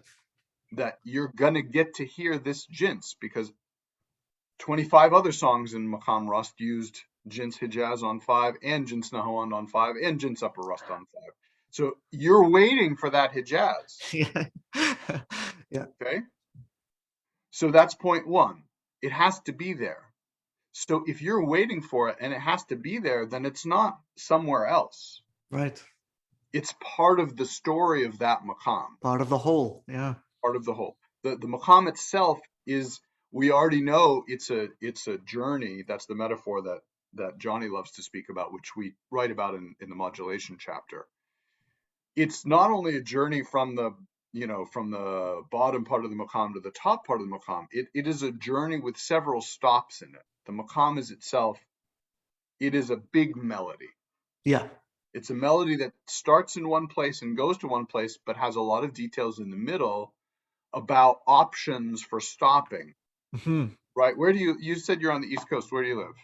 That you're going to get to hear this jins because 25 other songs in Maqam Rust used jins Hijaz on 5 and jins Nahawand on 5 and jins Upper Rust on 5. So you're waiting for that Hijaz. Yeah. Yeah. Okay. So that's point one. It has to be there. So if you're waiting for it and it has to be there, then it's not somewhere else. Right. It's part of the story of that maqam. Part of the whole. Yeah. Part of the whole. The maqam itself is, we already know it's a journey. That's the metaphor that Johnny loves to speak about, which we write about in the modulation chapter. It's not only a journey from the bottom part of the maqam to the top part of the maqam. It is a journey with several stops in it. The maqam is itself, it is a big melody. Yeah. It's a melody that starts in one place and goes to one place, but has a lot of details in the middle about options for stopping. Mm-hmm. Right? Where do you said you're on the East Coast. Where do you live?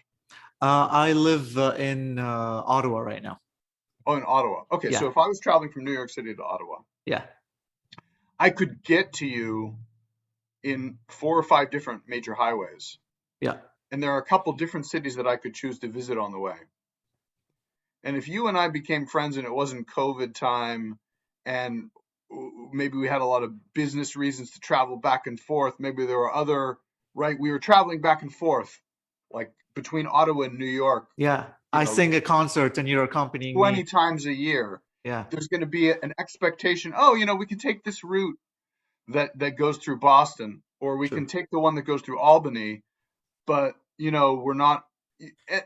I live in Ottawa right now. Oh, in Ottawa. Okay, Yeah. so if I was traveling from New York City to Ottawa, Yeah. I could get to you in 4 or 5 different major highways. Yeah. And there are a couple different cities that I could choose to visit on the way. And if you and I became friends and it wasn't COVID time and maybe we had a lot of business reasons to travel back and forth, maybe there were other, right? We were traveling back and forth, like between Ottawa and New York. Yeah. I sing a concert and you're accompanying 20 me. times a year. Yeah. There's going to be an expectation, we can take this route that goes through Boston. or we can True. take the one that goes through Albany, but we're not.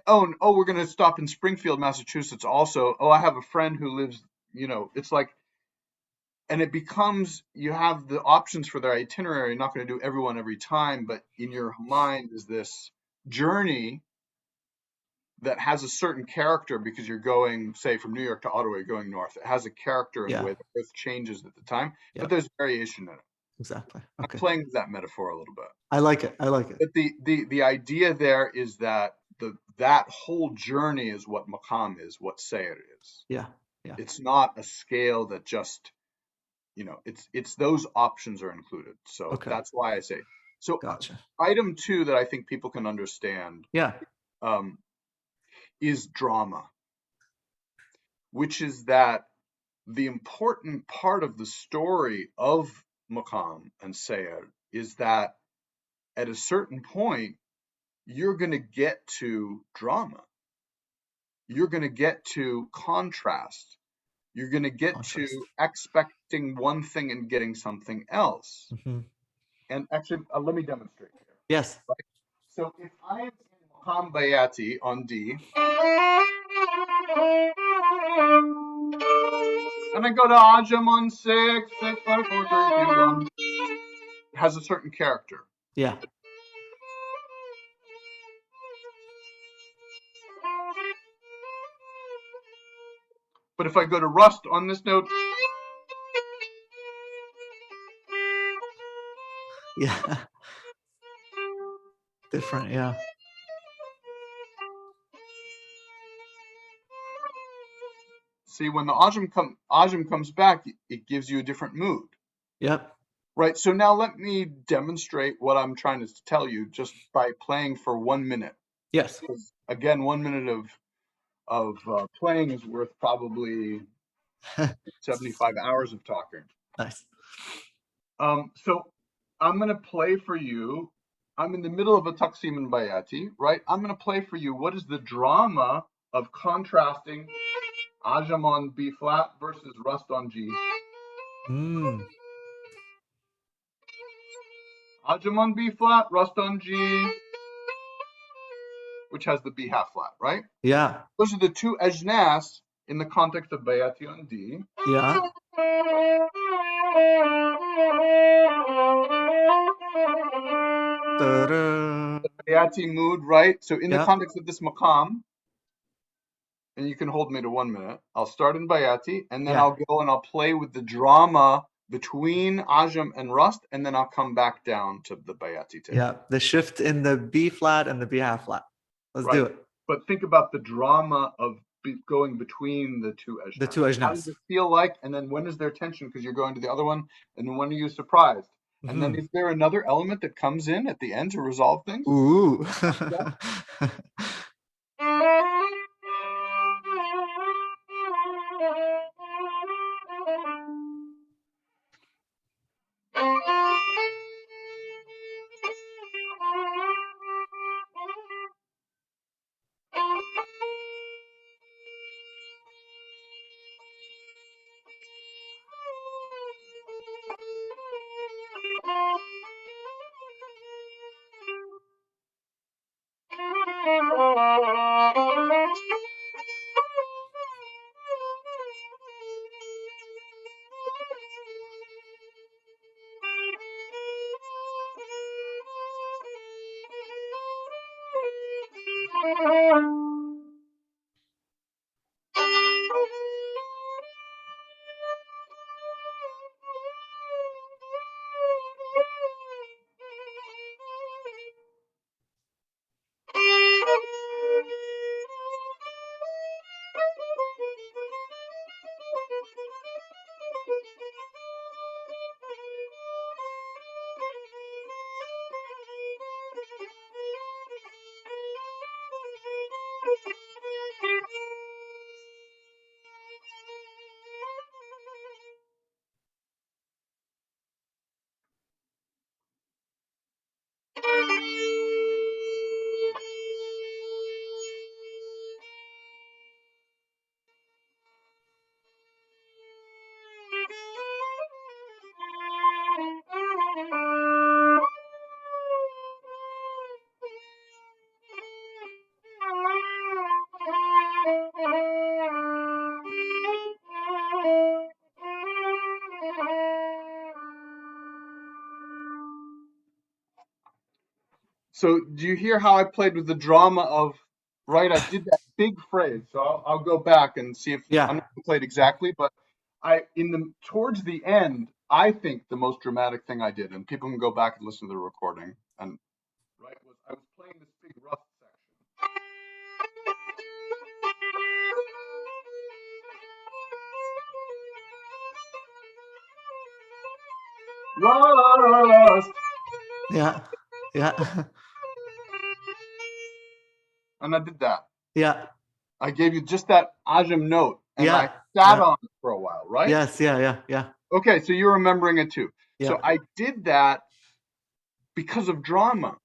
We're going to stop in Springfield, Massachusetts. Also, I have a friend who lives. It's like, and it becomes you have the options for their itinerary. You're not going to do everyone every time, but in your mind is this journey that has a certain character because you're going, say, from New York to Ottawa, you're going north. It has a character in the Yeah. way the Earth changes at the time, Yeah. but there's variation in it. Exactly. I'm Okay. playing with that metaphor a little bit. I like it. I like it. But the idea there is that that whole journey is what Maqam is, what Sayr is. Yeah. Yeah. It's not a scale that just, it's those options are included. So Okay. that's why I say. So Gotcha. item 2 that I think people can understand Yeah. is drama, which is that the important part of the story of Maqam and Sayr is that at a certain point, you're going to get to drama. You're going to get to contrast. You're going to get Contrast. to expecting one thing and getting something else. Mm-hmm. And actually, let me demonstrate here. Yes. Right? So if I am in Maqam Bayati on D, and I go to Ajam on 6, 6, 5, 4, 3, 2, 1, it has a certain character. Yeah. But if I go to Rust on this note, Yeah. Different. Yeah. see, when the Ajam comes back, it gives you a different mood. Yep. Right. So now let me demonstrate what I'm trying to tell you just by playing for 1 minute. Yes. Again, 1 minute of playing is worth probably 75 hours of talking. Nice. So I'm going to play for you. I'm in the middle of a Taqsim and Bayati, right? I'm going to play for you what is the drama of contrasting Ajam on B flat versus Rust on G. Mm. Ajam on B flat, Rust on G, which has the B half flat, right? Yeah. Those are the two ajnas in the context of Bayati on D. Yeah. Ta-da. The Bayati mood, right? So in the Yeah. context of this maqam, and you can hold me to 1 minute, I'll start in Bayati, and then Yeah. I'll go and I'll play with the drama between Ajam and Rust, and then I'll come back down to the Bayati table. Yeah. The shift in the B flat and the B half flat. Let's Right. do it. But think about the drama of going between the two ajnas. The two How does ajnas. it feel like? And then when is there tension because you're going to the other one? And then when are you surprised? And then is there another element that comes in at the end to resolve things? Ooh. So do you hear how I played with the drama of, right? I did that big phrase. So I'll go back and see if I'm Yeah. not going to play it exactly, but towards the end, I think the most dramatic thing I did, and people can go back and listen to the recording, and right, was I was playing this big rough section. Rust. Yeah. Yeah. And I did that. Yeah. I gave you just that ajam note, and I Yeah. sat Yeah. on it for a while, right? Yes. Yeah. Yeah. Yeah. Okay, so you're remembering it too. Yeah. So I did that because of drama.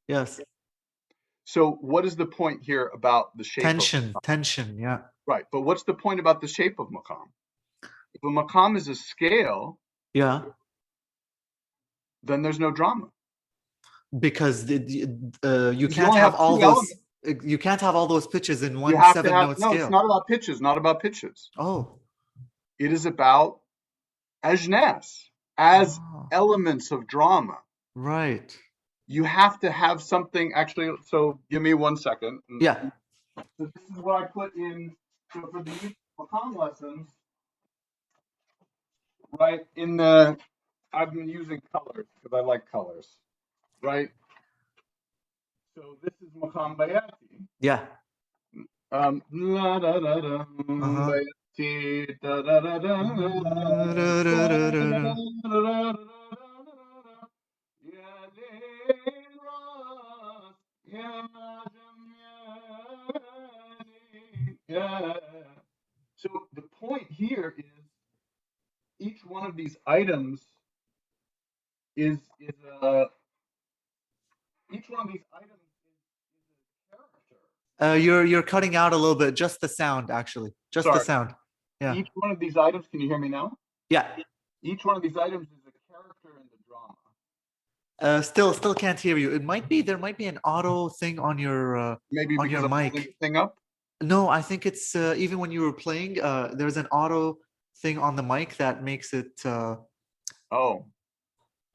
Yes. So what is the point here about the shape of Tension. Tension. Yeah. right? But what's the point about the shape of maqam? If a maqam is a scale, Yeah. then there's no drama Because you because you can't only have have all two those. elements. You can't have all those pitches in You one have to seven have note no. It's scale. not about pitches. Not about pitches. Oh. It is about ajnas as Oh. elements of drama. Right. You have to have something actually. So give me 1 second. Yeah. So this is what I put in. So for the maqam lessons, right? I've been using colors because I like colors, right? So this is maqam bayati. Yeah. La da da da Uh-huh. bayati da da da da ya lil ras ya ya. So the point here is each one of these items is a each one of these items is a character. You're cutting out a little bit. Just the sound, actually. Just the Sorry. sound. Yeah. Each one of these items, can you hear me now? Yeah. Each one of these items is a character in the drama. Still can't hear you. It might be there might be an auto thing on your Maybe on because your I'm holding mic. the thing up. No, I think it's even when you were playing, there's an auto thing on the mic that makes it Oh,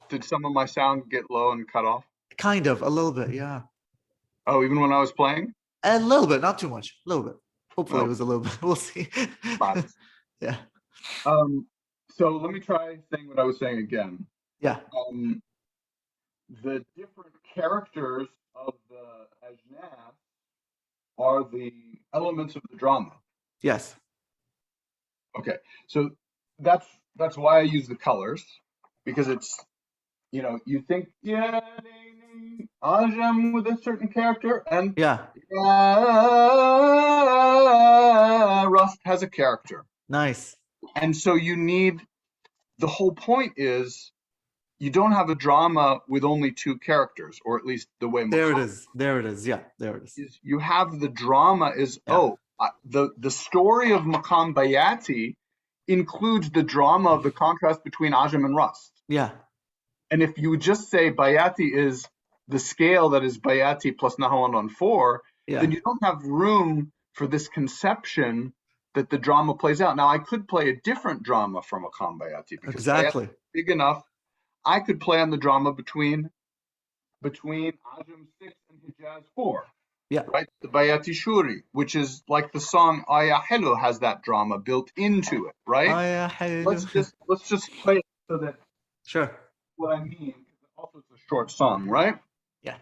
did some of my sound get low and cut off? kind of a little bit, yeah. Oh, even when I was playing? A little bit, not too much. A little bit. Hopefully it Oh, was a little bit. We'll see. spots. Yeah. So let me try saying what I was saying again. Yeah. The different characters of the ajnas are the elements of the drama. Yes. Okay, so that's why I use the colors, because it's, you think yeah ajam with a certain character, and Yeah. rust has a character, Nice. and so the whole point is you don't have a drama with only two characters, or at least the way There it Maqam is. There it is. Yeah, there it is. is. You have the drama is Yeah. the story of Maqam Bayati includes the drama of the contrast between ajam and rust. Yeah. And if you just say Bayati is the scale that is Bayati plus Nahawan on 4, Yeah. then you don't have room for this conception that the drama plays out. Now, I could play a different drama from Maqam Bayati because Exactly. Bayati is big enough. I could play on the drama between Ajam 6 and Hijaz 4. Yeah. Right? The Bayati Shuri, which is like the song Aya Hello has that drama built into it, right? Oh, yeah. Let's just play it so that Sure. what I mean, because also it's a short song, right? Yeah.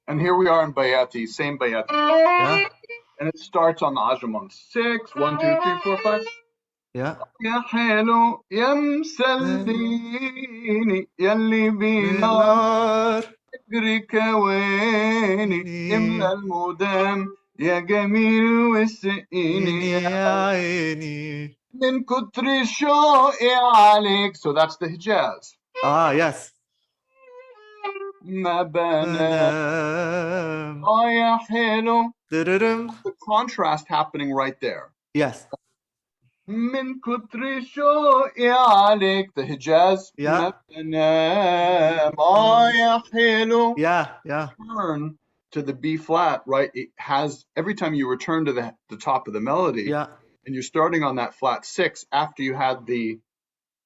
And here we are in Bayati, same Bayati. Yeah. And it starts on the Ajam on 6, 1, 2, 3, 4, 5. Yeah. يا حلو يا مسليني يلي بنار نار فكرك ويني املى المدام يا جميل وسقيني يا عيني. من كتر شوقي عليك. So that's the Hijaz. Ah, yes. ما بنام بنام. يا حلو. Dum. The contrast happening right there. Yes. من كتر شوقي عليك, the Hijaz. Yeah. ما بنام يا حلو. Yeah. Yeah. Turn to the B flat, right? It has, every time you return to the top of the melody, Yeah. and you're starting on that flat 6 after you had the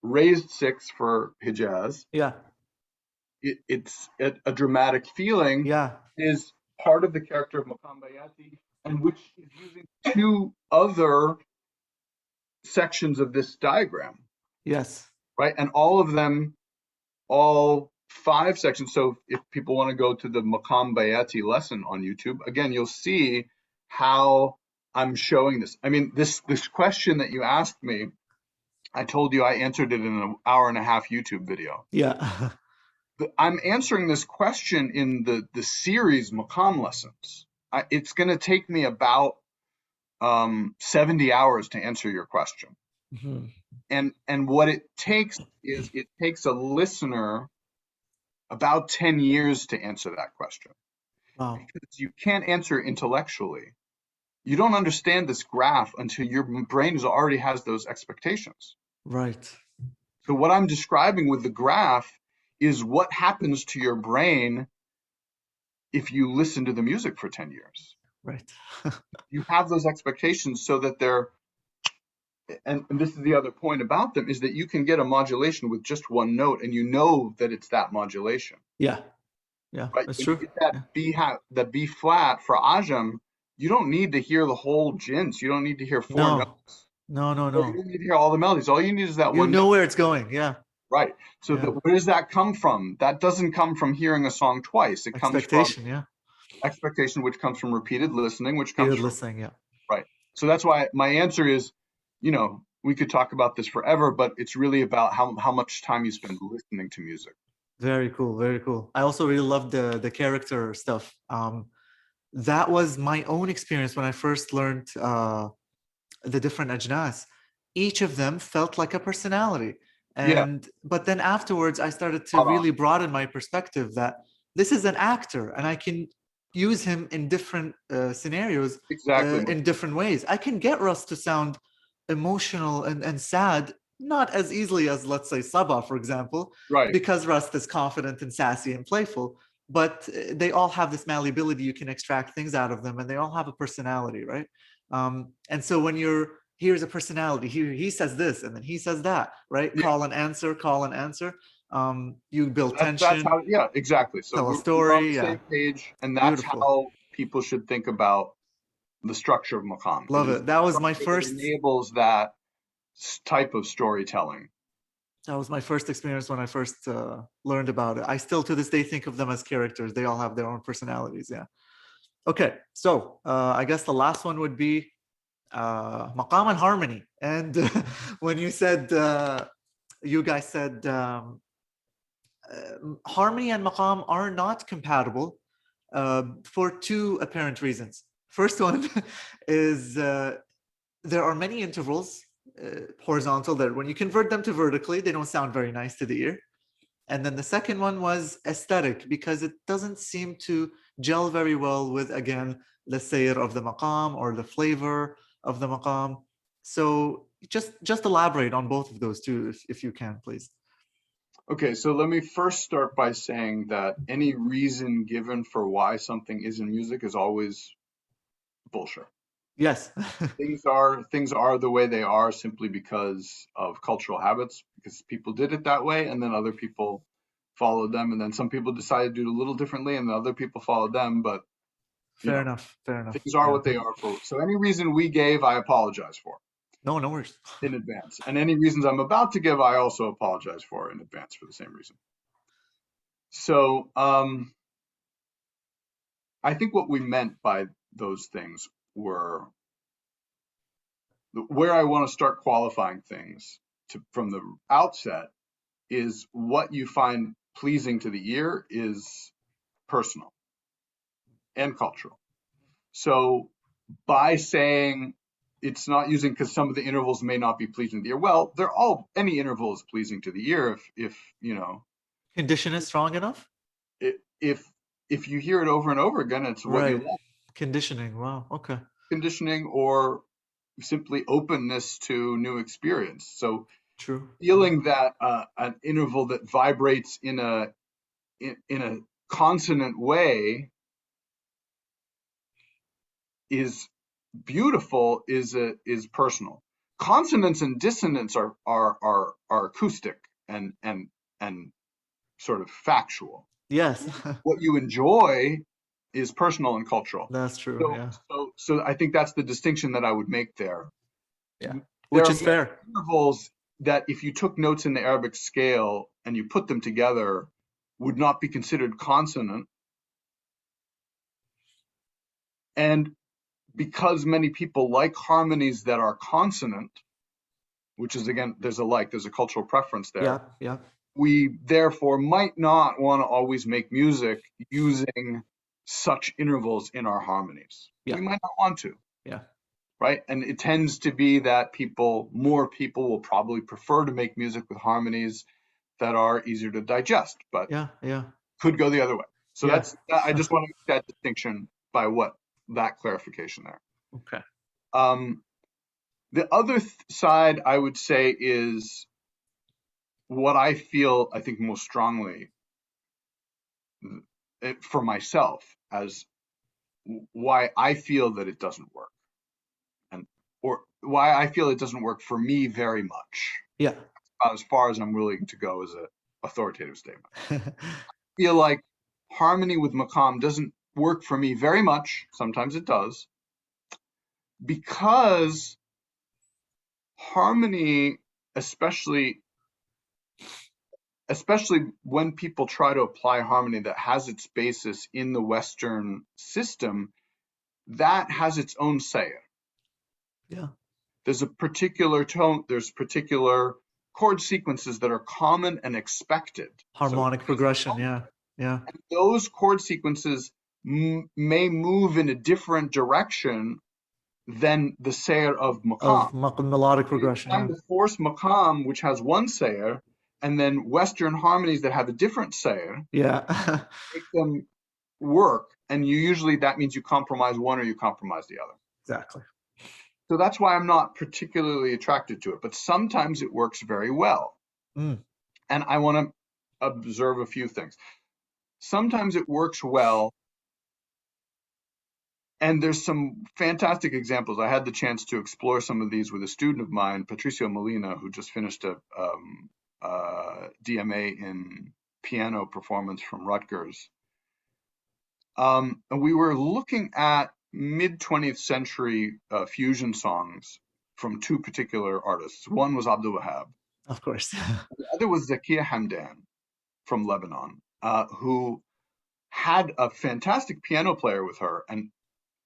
raised 6 for Hijaz, Yeah. it's a dramatic feeling Yeah. is part of the character of Maqam Bayati, and which is using two other sections of this diagram, Yes. right? And all of them, all five sections. So if people want to go to the Maqam Bayati lesson on YouTube, again, you'll see how I'm showing this. I mean, this question that you asked me, I told you I answered it in an hour and a half YouTube video. Yeah. I'm answering this question in the series Maqam lessons. It's going to take me about 70 hours to answer your question. Mhm. And what it takes is it takes a listener about 10 years to answer that question, Wow. because you can't answer intellectually. You don't understand this graph until your brain already has those expectations. Right. So what I'm describing with the graph is what happens to your brain if you listen to the music for 10 years. Right. You have those expectations so that they're, and this is the other point about them, is that you can get a modulation with just one note and you know that it's that modulation. Yeah. Yeah. Right? That's When you true. get that Yeah. B flat for Ajam, you don't need to hear the whole jins. You don't need to hear four No. notes. No. No. Or you No. don't need to hear all the melodies. All you need is that You one note. know where it's going. Yeah. Right. So Yeah. where does that come from? That doesn't come from hearing a song twice. It comes from Expectation. Yeah. expectation, which comes from repeated listening, which comes Repeated from, listening. Yeah. right. So that's why my answer is, we could talk about this forever, but it's really about how much time you spend listening to music. Very cool. Very cool. I also really love the character stuff. That was my own experience when I first learned the different ajnas. Each of them felt like a personality. Yeah, But then afterwards, I started to spot on. really broaden my perspective that this is an actor and I can use him in different scenarios, Exactly. in different ways. I can get Russ to sound emotional and sad, not as easily as, let's say, Sabah, for example, Right. because Rust is confident and sassy and playful. But they all have this malleability. You can extract things out of them, and they all have a personality, right? And so when here's a personality, here he says this, and then he says that, right? Yeah. Call and answer, call and answer. You build That's tension, how, yeah, exactly. So tell a we're on story. the Yeah, same page, and that's beautiful. how people should think about the structure of Maqam. It Love is it. the That was my structure that first. enables that type of storytelling. That was my first experience when I first learned about it. I still, to this day, think of them as characters. They all have their own personalities. Yeah. Okay, so I guess the last one would be Maqam and Harmony. And when you guys said harmony and maqam are not compatible for two apparent reasons. First one is there are many intervals, horizontal, that when you convert them to vertically, they don't sound very nice to the ear. And then the second one was aesthetic, because it doesn't seem to gel very well with, again, the sayr of the maqam or the flavor of the maqam. So just elaborate on both of those two, if you can, please. Okay, so let me first start by saying that any reason given for why something is in music is always bullshit. Yes. Things are the way they are simply because of cultural habits, because people did it that way, and then other people followed them, and then some people decided to do it a little differently, and other people followed them. But you Fair know, enough. Fair enough. things are Yeah. what they are. For so any reason we gave, I apologize for No, no worries. in advance, and any reasons I'm about to give, I also apologize for in advance for the same reason. So I think what we meant by those things were where I want to start qualifying things from the outset is what you find pleasing to the ear is personal and cultural. So by saying it's not using because some of the intervals may not be pleasing to the ear, well, any interval is pleasing to the ear if Condition is strong enough? if if you hear it over and over again, it's what you Right. love. Conditioning. Wow. Okay. Conditioning or simply openness to new experience. So True. feeling that an interval that vibrates in a consonant way is beautiful is personal. Consonance and dissonance are acoustic and sort of factual. Yes. What you enjoy is personal and cultural. That's true. So, Yeah. so I think that's the distinction that I would make there. Yeah. There Which are is fair. intervals that if you took notes in the Arabic scale and you put them together would not be considered consonant. And because many people like harmonies that are consonant, which is, again, there's a cultural preference there. Yeah. Yeah. We therefore might not want to always make music using such intervals in our harmonies. Yeah. We might not want to. Yeah. Right? And it tends to be that more people will probably prefer to make music with harmonies that are easier to digest, but Yeah. Yeah. could go the other way. So Yeah. I just want to make that distinction by that clarification there. Okay. The other side I would say is what I think most strongly for myself as why I feel that it doesn't work, or why I feel it doesn't work for me very much. Yeah. About as far as I'm willing to go as an authoritative statement. I feel like harmony with maqam doesn't work for me very much. Sometimes it does, because harmony, especially when people try to apply harmony that has its basis in the Western system, that has its own Sayr. Yeah. There's a particular tone, there's particular chord sequences that are common and expected. Harmonic progression. Yeah. Yeah. And those chord sequences may move in a different direction than the Sayr of maqam. Of melodic progression. Trying to force maqam, which has one Sayr, and then Western harmonies that have a different Sayr. Yeah. Make them work, and that means you compromise one or you compromise the other. Exactly. So that's why I'm not particularly attracted to it, but sometimes it works very well. And I want to observe a few things. Sometimes it works well, and there's some fantastic examples. I had the chance to explore some of these with a student of mine, Patricio Molina, who just finished a DMA in piano performance from Rutgers. And we were looking at mid-20th century fusion songs from two particular artists. One was Abdul Wahab. Of course. The other was Zakiya Hamdan from Lebanon, who had a fantastic piano player with her and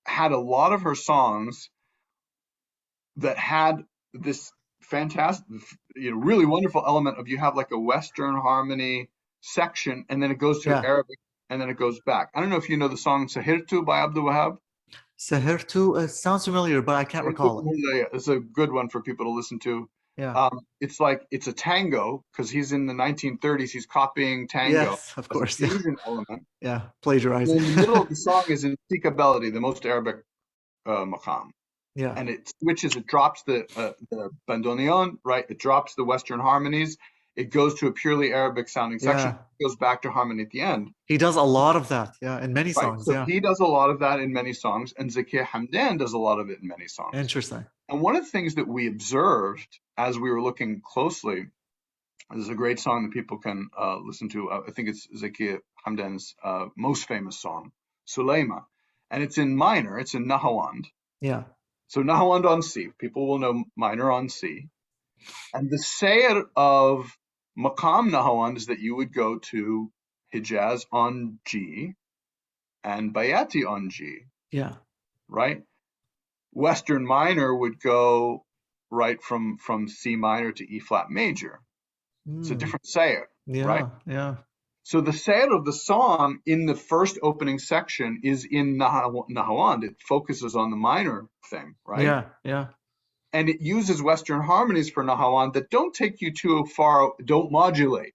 had a lot of her songs that had this fantastic, really wonderful element of you have like a Western harmony section, and then it goes to Arabic, and then it goes back. I don't know if you know the song Sahirtu by Abdul Wahab. Sahirtu, it sounds familiar, but I can't recall it. It's a good one for people to listen to. Yeah. It's a tango, because he's in the 1930s. He's copying tango. Yes, of course. The fusion element. Yeah, plagiarizing. In the middle of the song is in Sika Belody, the most Arabic maqam. Yeah. And it switches, it drops the bandoneon, right? It drops the Western harmonies. It goes to a purely Arabic sounding section. It goes back to harmony at the end. He does a lot of that, in many songs. So he does a lot of that in many songs, and Zakiya Hamdan does a lot of it in many songs. Interesting. And one of the things that we observed as we were looking closely, this is a great song that people can listen to. I think it's Zakiya Hamdan's most famous song, Suleyma. And it's in minor, it's in Nahawand. Yeah. So Nahawand on C, people will know minor on C. And the Sayr of Maqam Nahawand is that you would go to Hijaz on G and Bayati on G. Yeah. Right? Western minor would go right from C minor to E flat major. It's a different Sayr. Yeah. Right? Yeah. So the Sayr of the song in the first opening section is in Nahawand. It focuses on the minor thing, right? Yeah, yeah. And it uses Western harmonies for Nahawand that don't take you too far, don't modulate,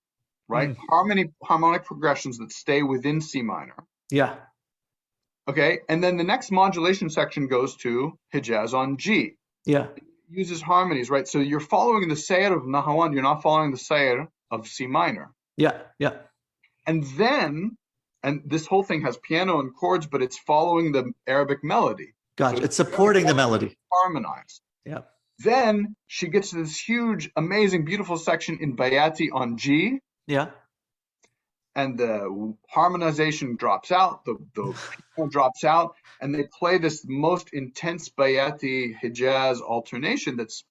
right? Harmonic progressions that stay within C minor. Yeah. Okay, and then the next modulation section goes to Hijaz on G. Yeah. It uses harmonies, right? So you're following the Sayr of Nahawand, you're not following the Sayr of C minor. Yeah, yeah. And then, and this whole thing has piano and chords, but it's following the Arabic melody. Gotcha. So it's supporting the melody. Harmonized. Yeah. Then she gets to this huge, amazing, beautiful section in Bayati on G. Yeah. and the harmonization drops out, the piano drops out, and they play this most intense Bayati Hijaz alternation that's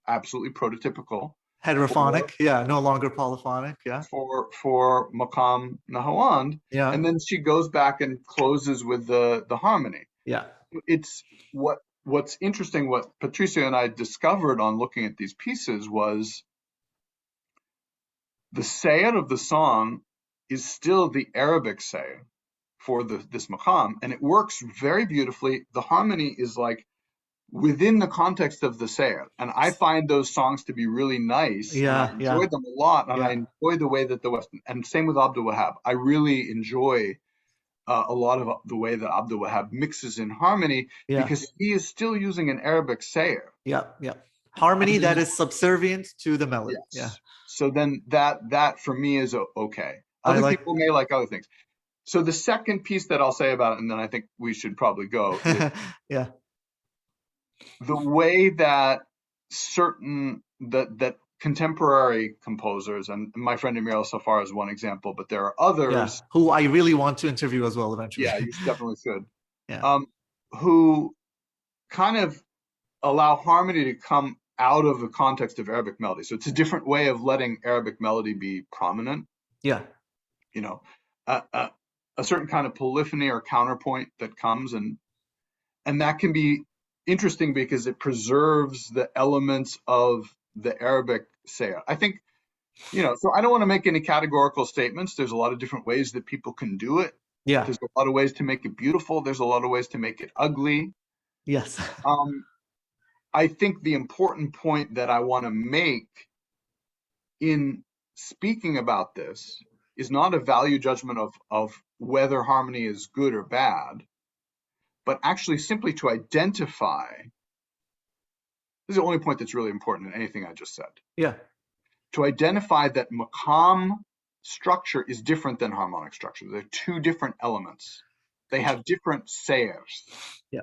absolutely prototypical Heterophonic, yeah, no longer polyphonic, yeah. For Maqam Nahawand, Yeah. and then she goes back and closes with the harmony. Yeah. It's what's interesting. What Patricia and I discovered on looking at these pieces was the Sayr of the song is still the Arabic Sayr for this Maqam, and it works very beautifully. The harmony is like within the context of the Sayr. And I find those songs to be really nice, and I enjoy them a lot, and I enjoy the way that the Western, and same with Abdul Wahab. I really enjoy a lot of the way that Abdul Wahab mixes in harmony, because he is still using an Arabic Sayr. Yeah, yeah. Harmony that is subservient to the melody. Yes. Yeah. So then that for me is okay. Other people may like other things. So the second piece that I'll say about it, and then I think we should probably go, is the way that that contemporary composers, and my friend Emil Safar is one example, but there are others who I really want to interview as well eventually. Yeah, you definitely should. Who kind of allow harmony to come out of the context of Arabic melody. So it's a different way of letting Arabic melody be prominent. Yeah. You know, a certain kind of polyphony or counterpoint that comes, and that can be interesting because it preserves the elements of the Arabic Sayr. I think, so I don't want to make any categorical statements. There's a lot of different ways that people can do it. Yeah. There's a lot of ways to make it beautiful. There's a lot of ways to make it ugly. Yes. I think the important point that I want to make in speaking about this is not a value judgment of whether harmony is good or bad, but actually simply to identify. This is the only point that's really important in anything I just said. Yeah. To identify that maqam structure is different than harmonic structure. They're two different elements. They have different sayrs. Yeah.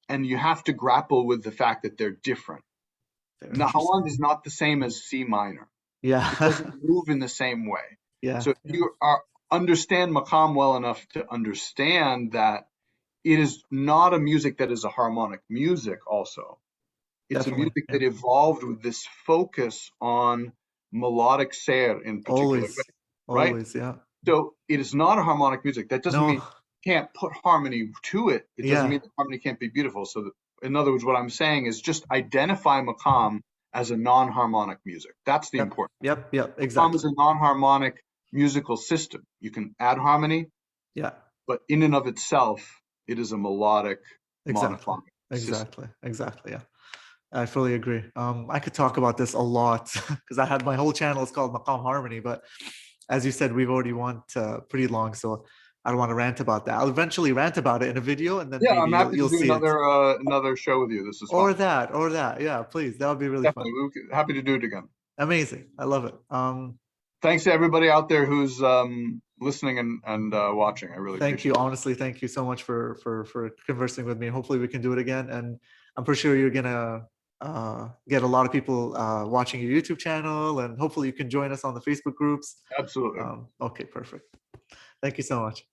And you have to grapple with the fact that they're different. Nahawand is not the same as C minor. Yeah. It doesn't move in the same way. Yeah. So if you understand maqam well enough to understand that it is not a music that is a harmonic music also. It's a music that evolved with this focus on melodic sayr in particular. Right? Always, yeah. So it is not a harmonic music. That doesn't mean you can't put harmony to it. It doesn't mean that harmony can't be beautiful. So in other words, what I'm saying is just identify maqam as a non-harmonic music. That's the important. Yep, exactly. Maqam is a non-harmonic musical system. You can add harmony, but in and of itself, it is a melodic, monophonic system. Exactly, yeah. I fully agree. I could talk about this a lot because I had my whole channel is called Maqam Harmony, but as you said, we've already went pretty long, so I don't want to rant about that. I'll eventually rant about it in a video, and then maybe I'm happy you'll to do see another show with you. This is fun. Or that. Yeah, please. That would be really fun. Happy to do it again. Amazing. I love it. Thanks to everybody out there who's listening and watching. I really thank you. Honestly, thank you so much for conversing with me. Hopefully, we can do it again, and I'm pretty sure you're gonna get a lot of people watching your YouTube channel, and hopefully you can join us on the Facebook groups. Absolutely. Okay, perfect. Thank you so much.